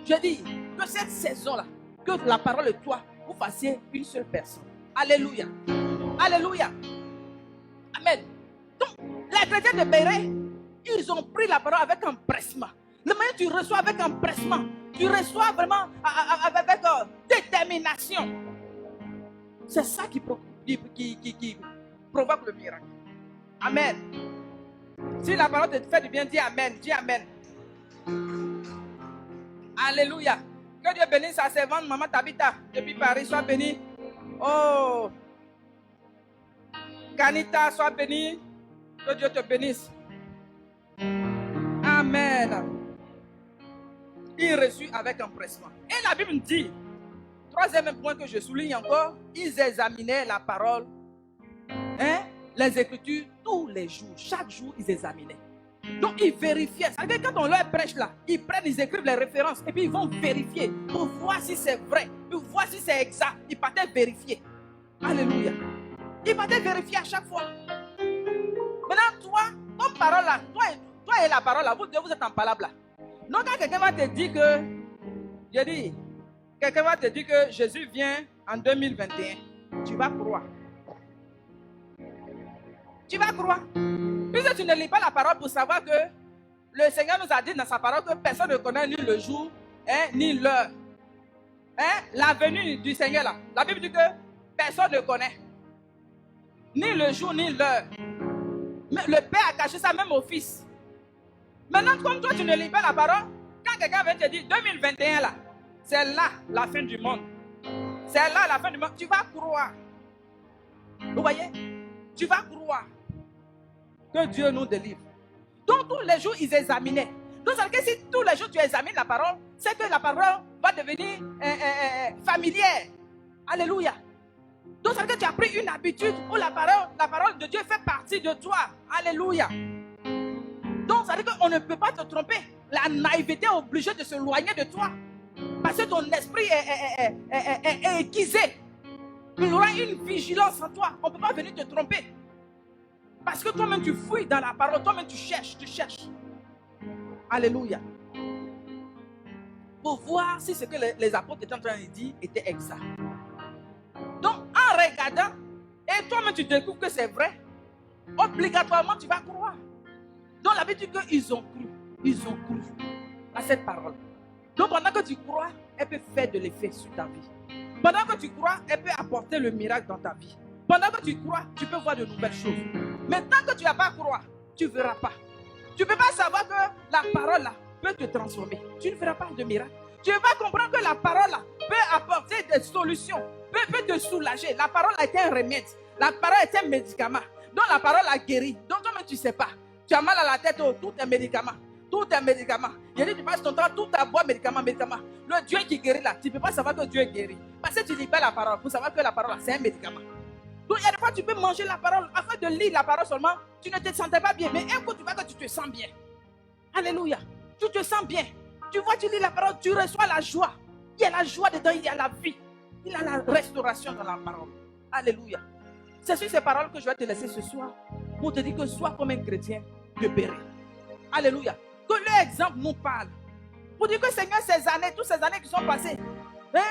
Je dis que cette saison-là, que la parole et toi, vous fassiez une seule personne. Alléluia. Alléluia. Amen. Donc, les chrétiens de Béret, ils ont pris la parole avec empressement. Le moment où tu reçois avec empressement, tu reçois vraiment avec détermination. C'est ça qui provoque le miracle. Amen. Si la parole te fait du bien, dis Amen. Dis Amen. Alléluia. Que Dieu bénisse sa servante, Maman Tabitha, depuis Paris. Sois bénie. Oh. Kanita, sois bénie. Que Dieu te bénisse. Amen. Il reçut avec empressement. Et la Bible dit, troisième point que je souligne encore, ils examinaient la parole, les Écritures, tous les jours. Chaque jour, ils examinaient. Donc, ils vérifiaient. Ça veut dire quand on leur prêche là, ils prennent, ils écrivent les références et puis ils vont vérifier pour voir si c'est vrai, pour voir si c'est exact. Ils partaient vérifier. Alléluia. Ils partaient vérifier à chaque fois. Maintenant, toi, ton parole là, toi et la parole là, vous êtes en palabre là. Donc, quand quelqu'un va te dire que, je dis, quelqu'un va te dire que Jésus vient en 2021, tu vas croire. Tu vas croire. Puisque tu ne lis pas la parole pour savoir que le Seigneur nous a dit dans sa parole que personne ne connaît ni le jour, ni l'heure. La venue du Seigneur là. La Bible dit que personne ne connaît. Ni le jour, ni l'heure. Mais le Père a caché ça même au Fils. Maintenant, comme toi, tu ne lis pas la parole, quand quelqu'un vient te dire 2021 là, c'est là la fin du monde. C'est là la fin du monde. Tu vas croire. Vous voyez? Tu vas croire que Dieu nous délivre. Donc, tous les jours, ils examinaient. Donc, ça veut dire que si tous les jours tu examines la parole, c'est que la parole va devenir familière. Alléluia. Donc, ça veut dire que tu as pris une habitude où la parole de Dieu fait partie de toi. Alléluia. Donc, ça veut dire qu'on ne peut pas te tromper. La naïveté est obligée de s'éloigner de toi. Parce que ton esprit est aiguisé. Il y aura une vigilance en toi. On ne peut pas venir te tromper. Parce que toi-même tu fouilles dans la parole. Toi-même tu cherches. Alléluia. Pour voir si ce que les apôtres étaient en train de dire était exact. Donc, en regardant, et toi-même tu découvres que c'est vrai, obligatoirement tu vas croire. Donc la Bible dit qu'ils ont cru. Ils ont cru à cette parole. Donc pendant que tu crois, elle peut faire de l'effet sur ta vie. Pendant que tu crois, elle peut apporter le miracle dans ta vie. Pendant que tu crois, tu peux voir de nouvelles choses. Mais tant que tu ne vas pas croire, tu ne verras pas. Tu ne peux pas savoir que la parole là peut te transformer. Tu ne feras pas de miracle. Tu ne vas pas comprendre que la parole là peut apporter des solutions, peut te soulager. La parole est un remède. La parole est un médicament. Donc la parole a guéri. Donc toi-même tu ne sais pas. Tu as mal à la tête, tout est médicament. Tout est médicament. Il dit, tu passes ton temps tout à boire médicament. Le Dieu qui guérit là, tu ne peux pas savoir que Dieu guérit. Parce que tu libères la parole pour savoir que la parole, c'est un médicament. Donc, il y a des fois, tu peux manger la parole. Afin de lire la parole seulement, tu ne te sentais pas bien. Mais un coup, tu vois que tu te sens bien. Alléluia. Tu te sens bien. Tu vois, tu lis la parole, tu reçois la joie. Il y a la joie dedans, il y a la vie. Il y a la restauration dans la parole. Alléluia. C'est sur ces paroles que je vais te laisser ce soir pour te dire que sois comme un chrétien de Béret. Alléluia. Que l'exemple nous parle. Pour dire que Seigneur, toutes ces années qui sont passées,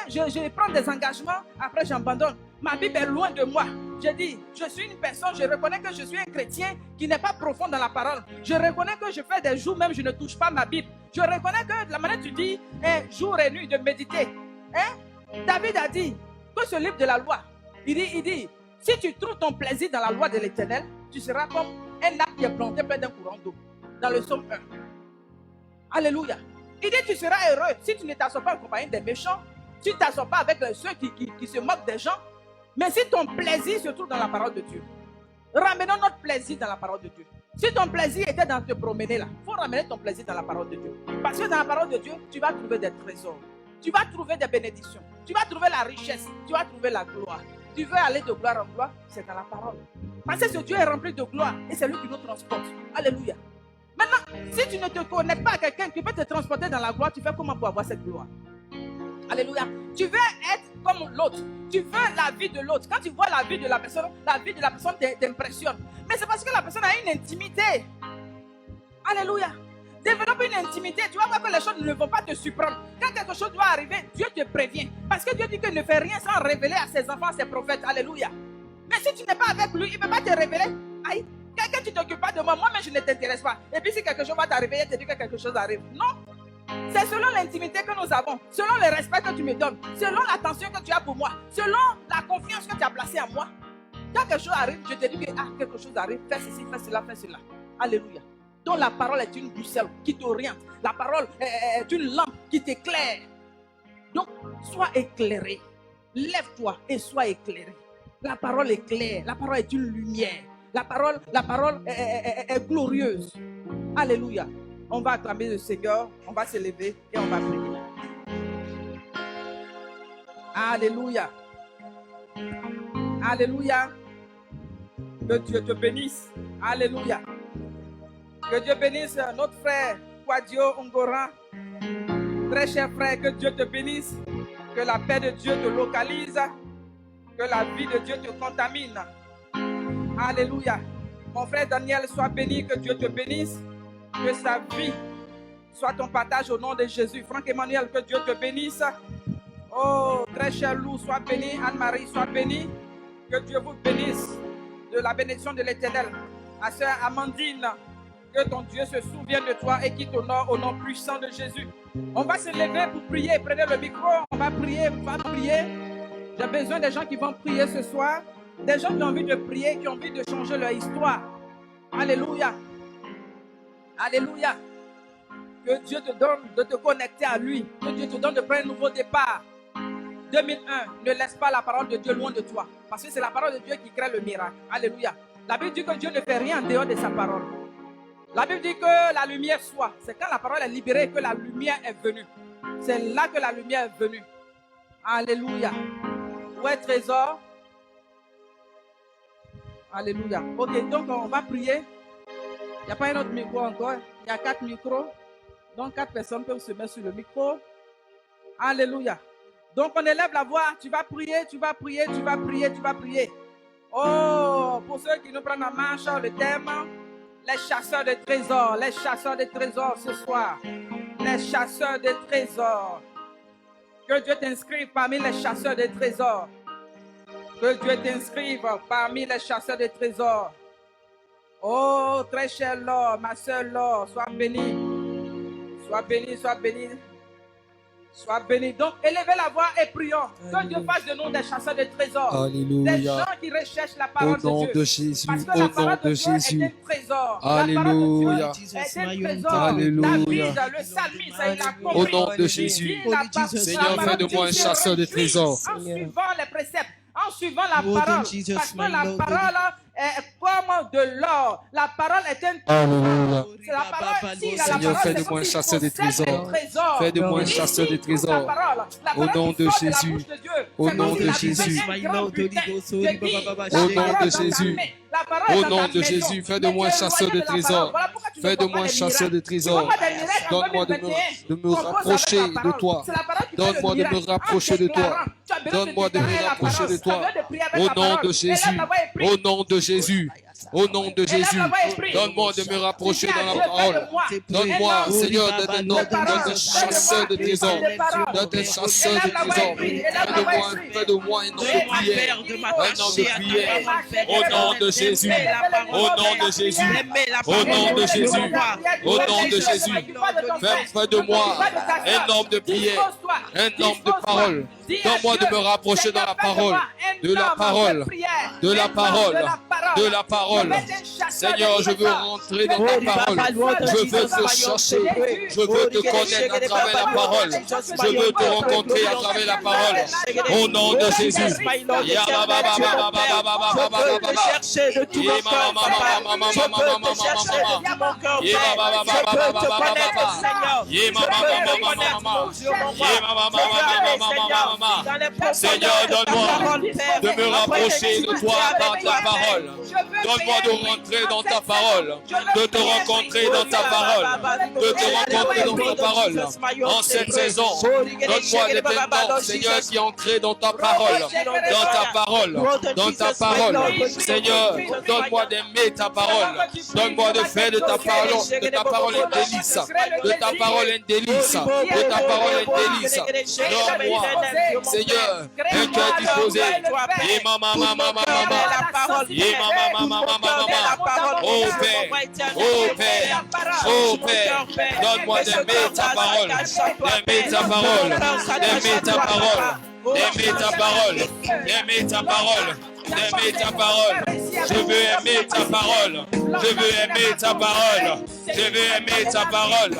je prends des engagements, après j'abandonne. Ma Bible est loin de moi. Je dis, je suis une personne, je reconnais que je suis un chrétien qui n'est pas profond dans la parole. Je reconnais que je fais des jours même, je ne touche pas ma Bible. Je reconnais que de la manière tu dis, jour et nuit de méditer. David a dit que ce livre de la loi, il dit, si tu trouves ton plaisir dans la loi de l'Éternel, tu seras comme un arbre qui est planté près d'un courant d'eau. Dans le psaume 1. Alléluia. Il dit, tu seras heureux si tu ne t'assois pas en compagnie des méchants, si tu ne t'assois pas avec ceux qui se moquent des gens, mais si ton plaisir se trouve dans la parole de Dieu. Ramenons notre plaisir dans la parole de Dieu. Si ton plaisir était dans te promener là, il faut ramener ton plaisir dans la parole de Dieu. Parce que dans la parole de Dieu, tu vas trouver des trésors. Tu vas trouver des bénédictions. Tu vas trouver la richesse. Tu vas trouver la gloire. Tu veux aller de gloire en gloire, c'est dans la parole. Parce que ce Dieu est rempli de gloire et c'est lui qui nous transporte. Alléluia. Maintenant, si tu ne te connectes pas à quelqu'un qui peut te transporter dans la gloire, tu fais comment pour avoir cette gloire? Alléluia. Tu veux être comme l'autre. Tu veux la vie de l'autre. Quand tu vois la vie de la personne t'impressionne. Mais c'est parce que la personne a une intimité. Alléluia. Développe une intimité. Tu vas voir que les choses ne vont pas te surprendre. Quand quelque chose doit arriver, Dieu te prévient. Parce que Dieu dit qu'il ne fait rien sans révéler à ses enfants, à ses prophètes. Alléluia. Mais si tu n'es pas avec lui, il ne peut pas te révéler. Aïe. Quand tu ne t'occupes pas de moi, moi-même je ne t'intéresse pas. Et puis si quelque chose va t'arriver, il te dit que quelque chose arrive. Non. C'est selon l'intimité que nous avons, selon le respect que tu me donnes, selon l'attention que tu as pour moi, selon la confiance que tu as placée en moi. Quand quelque chose arrive, je te dis que quelque chose arrive, fais ceci, fais cela, fais cela. Alléluia. Donc la parole est une boussole qui t'oriente. La parole est une lampe qui t'éclaire. Donc, sois éclairé. Lève-toi et sois éclairé. La parole est claire. La parole est une lumière. La parole est glorieuse. Alléluia. On va acclamer le Seigneur. On va se lever et on va prier. Alléluia. Alléluia. Que Dieu te bénisse. Alléluia. Que Dieu bénisse notre frère Kwadio Ongoran. Très cher frère, que Dieu te bénisse. Que la paix de Dieu te localise. Que la vie de Dieu te contamine. Alléluia. Mon frère Daniel, sois béni, que Dieu te bénisse. Que sa vie soit ton partage au nom de Jésus. Franck Emmanuel, que Dieu te bénisse. Oh, très cher Lou, sois béni. Anne-Marie, sois bénie. Que Dieu vous bénisse de la bénédiction de l'Éternel. À sœur Amandine, que ton Dieu se souvienne de toi et qu'il t'honore au nom puissant de Jésus. On va se lever pour prier. Prenez le micro. On va prier. J'ai besoin des gens qui vont prier ce soir. Des gens qui ont envie de prier, qui ont envie de changer leur histoire. Alléluia. Alléluia. Que Dieu te donne de te connecter à lui. Que Dieu te donne de prendre un nouveau départ. 2001, ne laisse pas la parole de Dieu loin de toi. Parce que c'est la parole de Dieu qui crée le miracle. Alléluia. La Bible dit que Dieu ne fait rien en dehors de sa parole. La Bible dit que la lumière soit. C'est quand la parole est libérée que la lumière est venue. C'est là que la lumière est venue. Alléluia. Où est trésor? Alléluia. Ok, donc on va prier. Il n'y a pas un autre micro encore. Il y a 4 micros. Donc 4 personnes peuvent se mettre sur le micro. Alléluia. Donc on élève la voix. Tu vas prier, tu vas prier, tu vas prier, tu vas prier. Oh, pour ceux qui nous prennent en marche, le thème, les chasseurs de trésors. Les chasseurs de trésors ce soir. Les chasseurs de trésors. Que Dieu t'inscrive parmi les chasseurs de trésors. Que Dieu t'inscrive parmi les chasseurs de trésors. Oh, très cher Lord, ma soeur Lord, sois béni. Sois béni, sois béni. Sois béni. Donc, élevez la voix et prions. Que Dieu fasse de nous des chasseurs de trésors. Alléluia. Des gens qui recherchent la parole Au nom de Dieu. de Jésus. Parce que la parole de Dieu est un trésor. Alléluia. La parole de Dieu est un trésor. Alléluia. David, le psalmiste, il a compris. Au nom de Jésus. Seigneur, fais de moi un chasseur de trésors. En suivant les préceptes, en suivant la parole. Parce que la parole est comme de l'or. La parole est un Alléluia. c'est la parole. Si, la Seigneur, parole, fais de c'est moi un comme chasseur de s'il possède trésors. des trésors. Fais de moi un Il chasseur de dit toute trésors. la parole. La Au parole nom qui de sort de la Jésus. bouche de Dieu. Au C'est nom comme de s'il a Jésus. fait un grand butin. Je dis, Au la nom parole de dans ta Jésus. main. La parole Au est dans nom ta de maison. Jésus, fais de Mais moi un tu es chasseur de éloigné la parole. trésors. Voilà pourquoi tu ne Fais de vois moi pas un des chasseur de miracles. trésors. Tu vois pas des miracles en Donne-moi de 2021. me Compose avec rapprocher la de parole. toi. C'est la parole qui fait Donne-moi le de me miracle. rapprocher En de toi. déclarant, tu as besoin Donne-moi de me déclarer la rapprocher parole. de toi. Tu as besoin de prier avec Au la nom parole. de Élève Jésus. la voix et prie. Au nom de Jésus. Au nom de Jésus. Donne-moi de me rapprocher dans la parole. Donne-moi, Seigneur, d'être un homme, d'être un chasseur de trésors. D'être un chasseur de trésors. Fais de moi un homme de prière. Un homme de prière. Au nom de Jésus. Au nom de Jésus. Au nom de Jésus. Au nom de Jésus. Fais de moi un homme de prière. Un homme de parole. Donne-moi de me rapprocher dans la parole. De la parole. De la parole. De la parole. Seigneur, je veux rentrer dans ta parole. Je veux te chercher. Je veux te connaître à travers la parole. Je veux te rencontrer à travers la parole. Au nom de Jésus. Je peux te chercher de tout mon cœur, Papa. Je peux te chercher de tout mon cœur, Père. Je peux te connaître, Seigneur. Je peux te connaître, Dieu, mon roi. Seigneur, donne-moi de me rapprocher de toi par ta parole. Donne-moi de rentrer dans ta parole, de te rencontrer dans ta parole, de te rencontrer dans ta parole. En cette saison, donne-moi des ténors, Seigneur, qui est ancré dans ta parole, dans ta parole, dans ta parole. Seigneur, donne-moi d'aimer ta parole. Donne-moi de faire de ta parole un délice, de ta parole un délice, de ta parole un délice. Donne-moi, Seigneur, un cœur disposé. Oh Père, oh Père, oh Père, donne-moi d'aimer ta parole, d'aimer ta parole, d'aimer ta parole, d'aimer ta parole, d'aimer ta parole, d'aimer ta parole. Je veux aimer ta parole, je veux aimer ta parole, je veux aimer ta parole.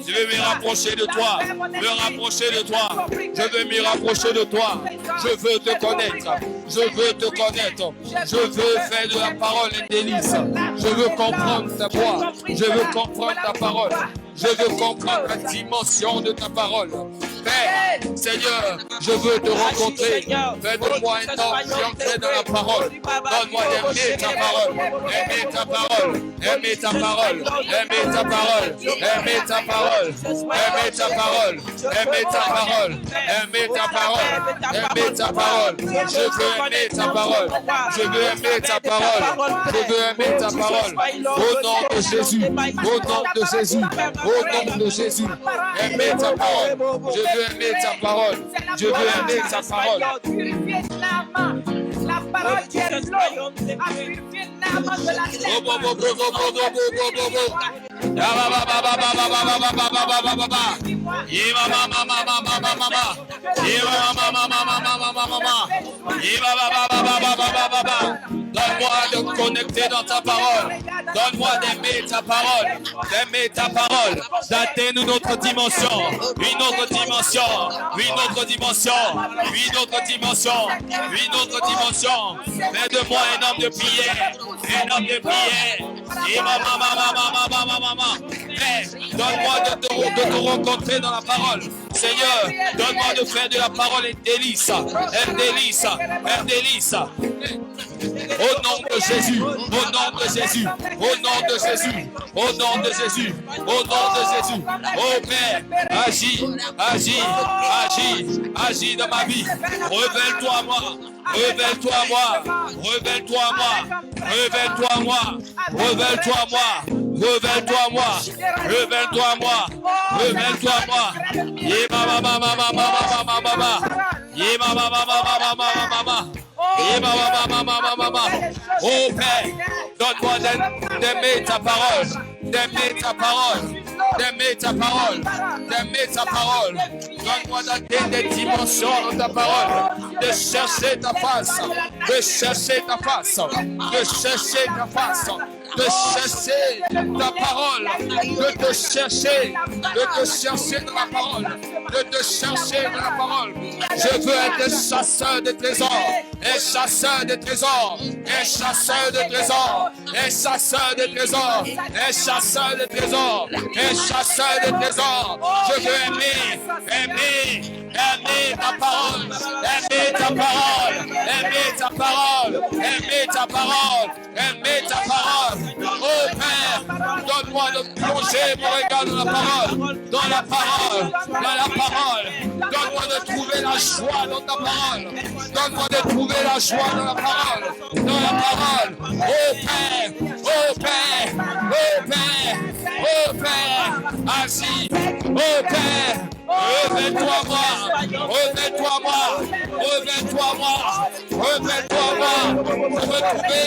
Je veux me rapprocher de toi, me rapprocher de toi. Je veux me rapprocher de toi. Je veux te connaître, je veux te connaître. Je veux faire de la parole un délice. Je veux comprendre ta voix, je veux comprendre ta parole. Je veux comprendre la dimension de ta parole. Père, Seigneur, je veux te rencontrer. Fais de moi un homme qui entre dans la parole. Donne-moi d'aimer ta parole. Aimer ta parole. Aimer ta parole. Aimer ta parole. Aimer ta parole. Aimer ta parole. Aimer ta parole. Aimer ta parole. Aimer ta parole. Je veux aimer ta parole. Je veux aimer ta parole. Je veux aimer ta parole. Au nom de Jésus. Au nom de Jésus. Au nom de Jésus. Aimer ta parole. Je veux aimer ta parole. Je veux aimer ta parole. La parole qui est l'eau a purifié l'âme de la terre. Donne-moi de connecter dans ta parole. Donne-moi d'aimer ta parole, d'atteindre une autre dimension, une autre dimension, une autre dimension, une autre dimension, une autre dimension. Fais de moi un homme de prière, un homme de prière. Et maman. Donne-moi de te rencontrer dans la parole. Seigneur, donne-moi de faire de la parole un délice, un délice, un délice. Au nom de Jésus, au nom de Jésus, au nom de Jésus, au nom de Jésus, au nom de Jésus. Oh Père, agis, agis, agis, agis dans ma vie. Révèle-toi à moi, révèle-toi à moi, révèle-toi à moi, révèle-toi à moi, révèle-toi à moi. Révèle-toi à moi, révèle-toi à moi, révèle-toi à moi. Oh Père, donne-moi d'aimer ta parole, d'aimer ta parole, d'aimer ta parole, d'aimer ta parole. Donne-moi d'atteindre des dimensions dans ta parole, de chercher ta face, de chercher ta face, de chercher ta face. de chercher ta parole, de te chercher dans la parole, de te chercher dans la parole. Je veux être un chasseur de trésors, un chasseur de trésors, un chasseur de trésors, un chasseur de trésors, un chasseur de trésors, un chasseur de trésors. Je veux aimer ta parole, aimer ta parole, aimer ta parole, aimer ta parole, aimer ta parole. Oh Père, donne-moi de plonger mon regard dans la parole, dans la parole, dans la parole. Donne-moi de trouver la joie dans ta parole. Donne-moi de trouver la joie dans la parole, dans la parole. Oh Père, oh Père, oh Père, oh Père, agis, oh Père. Révèle-toi moi, révèle-toi moi, révèle-toi moi, révèle-toi moi. Je veux trouver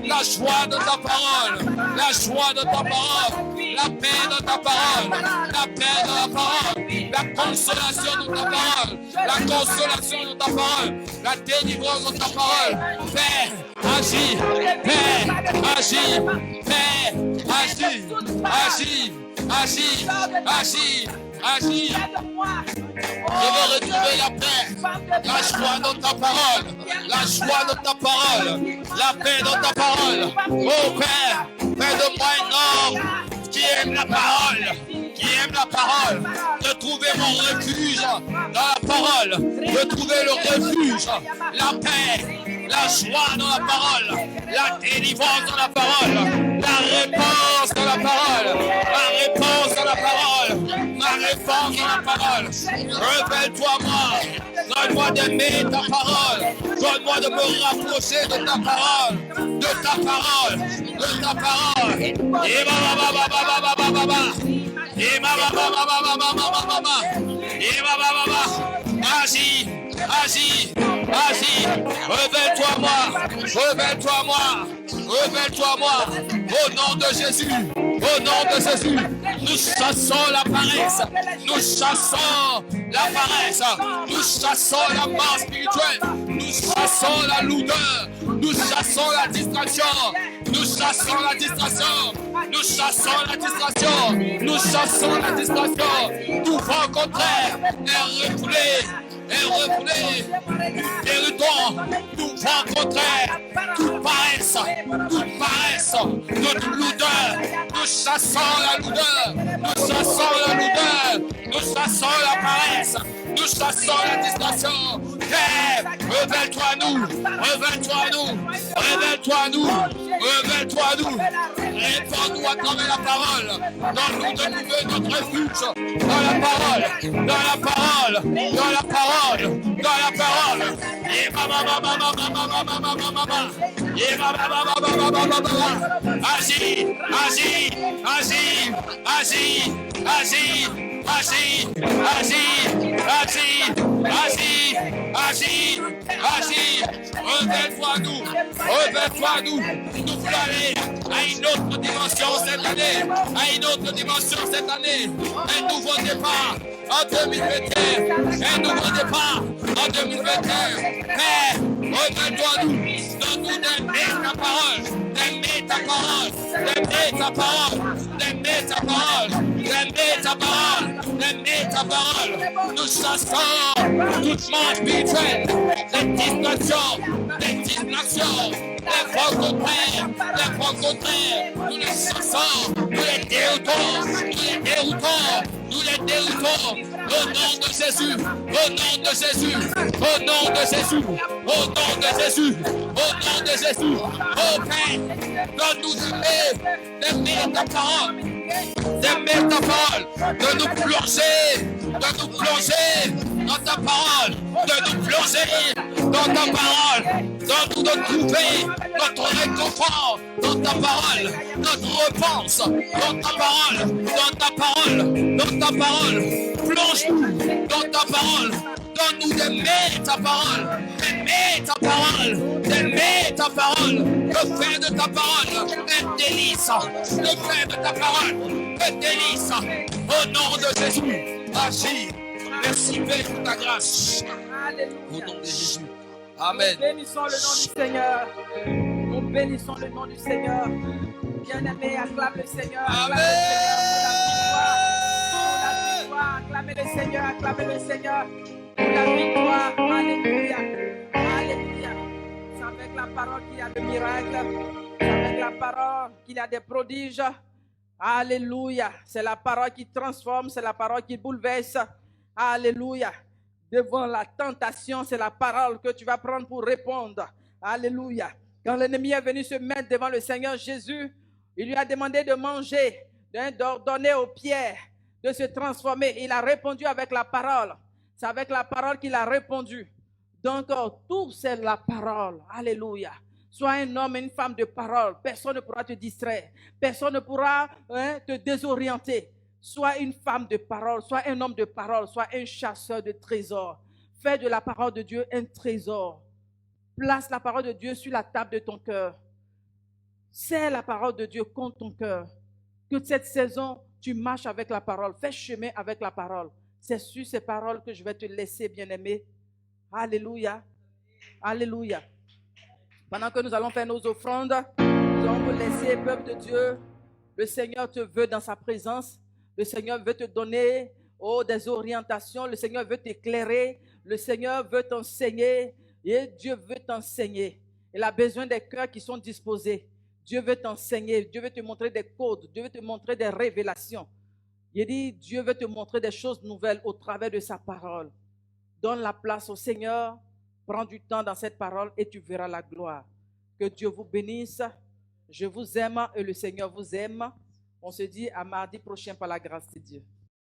la joie de ta parole, la joie de ta parole, la paix de ta parole, la paix de ta parole, la consolation de ta parole, la consolation de ta parole, la délivrance de ta parole. Père, agis, Père, agis, Père, agis, agis, agis, agis. Agis. Je veux retrouver la paix, la joie dans ta parole, la joie dans ta parole, la paix dans ta parole. Oh Père, fais de moi un homme qui aime la parole, qui aime la parole, de trouver mon refuge dans la parole, de trouver le refuge, la paix, la joie dans la parole, la délivrance dans la parole, la réponse dans la parole, la réponse dans la parole, ma réponse dans la parole. Révèle-toi moi, donne-moi d'aimer ta parole, donne-moi de me rapprocher de ta parole, de ta parole, de ta parole. Agis, agis, agis, révèle-toi moi, révèle-toi moi, révèle-toi moi, au nom de Jésus, au nom de Jésus, nous chassons la paresse, nous chassons la paresse, nous chassons la mort spirituelle, nous chassons la lourdeur, nous chassons la distraction, nous chassons la distraction, nous chassons la distraction, nous chassons la distraction, tout vent contraire est refoulé. Et refoulé, nous déroutons, nous vent contraire, toute paresse, notre lourdeur, nous chassons la lourdeur, nous chassons la lourdeur, nous chassons la paresse, nous chassons la distraction. Père, révèle-toi nous, révèle-toi nous, révèle-toi nous, révèle-toi nous, réponds-nous à travers la parole, donne-nous de trouver notre refuge dans la parole, dans la parole, dans la parole. Dans la parole, agis, agis, agis, agis, agis, agis, agis, agis, agis, agis, agis, révèle-toi nous, nous voulons aller à une autre dimension cette année, à une autre dimension cette année, un nouveau départ en 2021, un nouveau départ en 2021, Père, révèle-toi nous, donne-nous d'aimer ta parole, d'aimer ta parole, d'aimer ta parole, d'aimer ta parole, d'aimer ta parole, d'aimer ta parole. Nous chassons toute mort spirituelle, des distractions, les vents contraires, nous les chassons, nous les déroutons, nous les déroutons, au nom de Jésus, au nom de Jésus, au nom de Jésus, au nom de Jésus, au nom de Jésus. Oh Père, donne-nous d'aimer ta parole, de nous plonger dans ta parole, de nous plonger dans ta parole, donne-nous de trouver notre réconfort dans ta parole, notre réponse dans ta parole, dans ta parole, dans ta parole. Plonge-nous dans ta parole, donne-nous d'aimer ta parole, d'aimer ta parole, d'aimer ta parole, de faire de ta parole un délice, de faire de ta parole un délice, au nom de Jésus, agis, merci Père pour ta grâce, au nom de Jésus, amen. Bénissons le nom du Seigneur. Nous bénissons le nom du Seigneur. Bien-aimé, acclame le Seigneur. Acclame le Seigneur pour la victoire. Acclamez le Seigneur. Acclamez le Seigneur pour la victoire. Alléluia. Alléluia. C'est avec la parole qu'il y a des miracles. C'est avec la parole qu'il y a des prodiges. Alléluia. C'est la parole qui transforme. C'est la parole qui bouleverse. Alléluia. Devant la tentation, c'est la parole que tu vas prendre pour répondre. Alléluia. Quand l'ennemi est venu se mettre devant le Seigneur Jésus, il lui a demandé de manger, d'ordonner aux pierres de se transformer. Il a répondu avec la parole. C'est avec la parole qu'il a répondu. Donc, tout c'est la parole. Alléluia. Sois un homme et une femme de parole. Personne ne pourra te distraire. Personne ne pourra te désorienter. Sois une femme de parole. Sois un homme de parole. Sois un chasseur de trésors. Fais de la parole de Dieu un trésor. Place la parole de Dieu sur la table de ton cœur. Serre la parole de Dieu contre ton cœur. Que cette saison, tu marches avec la parole. Fais chemin avec la parole. C'est sur ces paroles que je vais te laisser, bien-aimé. Alléluia. Alléluia. Pendant que nous allons faire nos offrandes, nous allons vous laisser, peuple de Dieu. Le Seigneur te veut dans sa présence. Le Seigneur veut te donner des orientations. Le Seigneur veut t'éclairer. Le Seigneur veut t'enseigner. Et Dieu veut t'enseigner. Il a besoin des cœurs qui sont disposés. Dieu veut t'enseigner. Dieu veut te montrer des codes. Dieu veut te montrer des révélations. Il dit, Dieu veut te montrer des choses nouvelles au travers de sa parole. Donne la place au Seigneur. Prends du temps dans cette parole et tu verras la gloire. Que Dieu vous bénisse. Je vous aime et le Seigneur vous aime. On se dit à mardi prochain par la grâce de Dieu.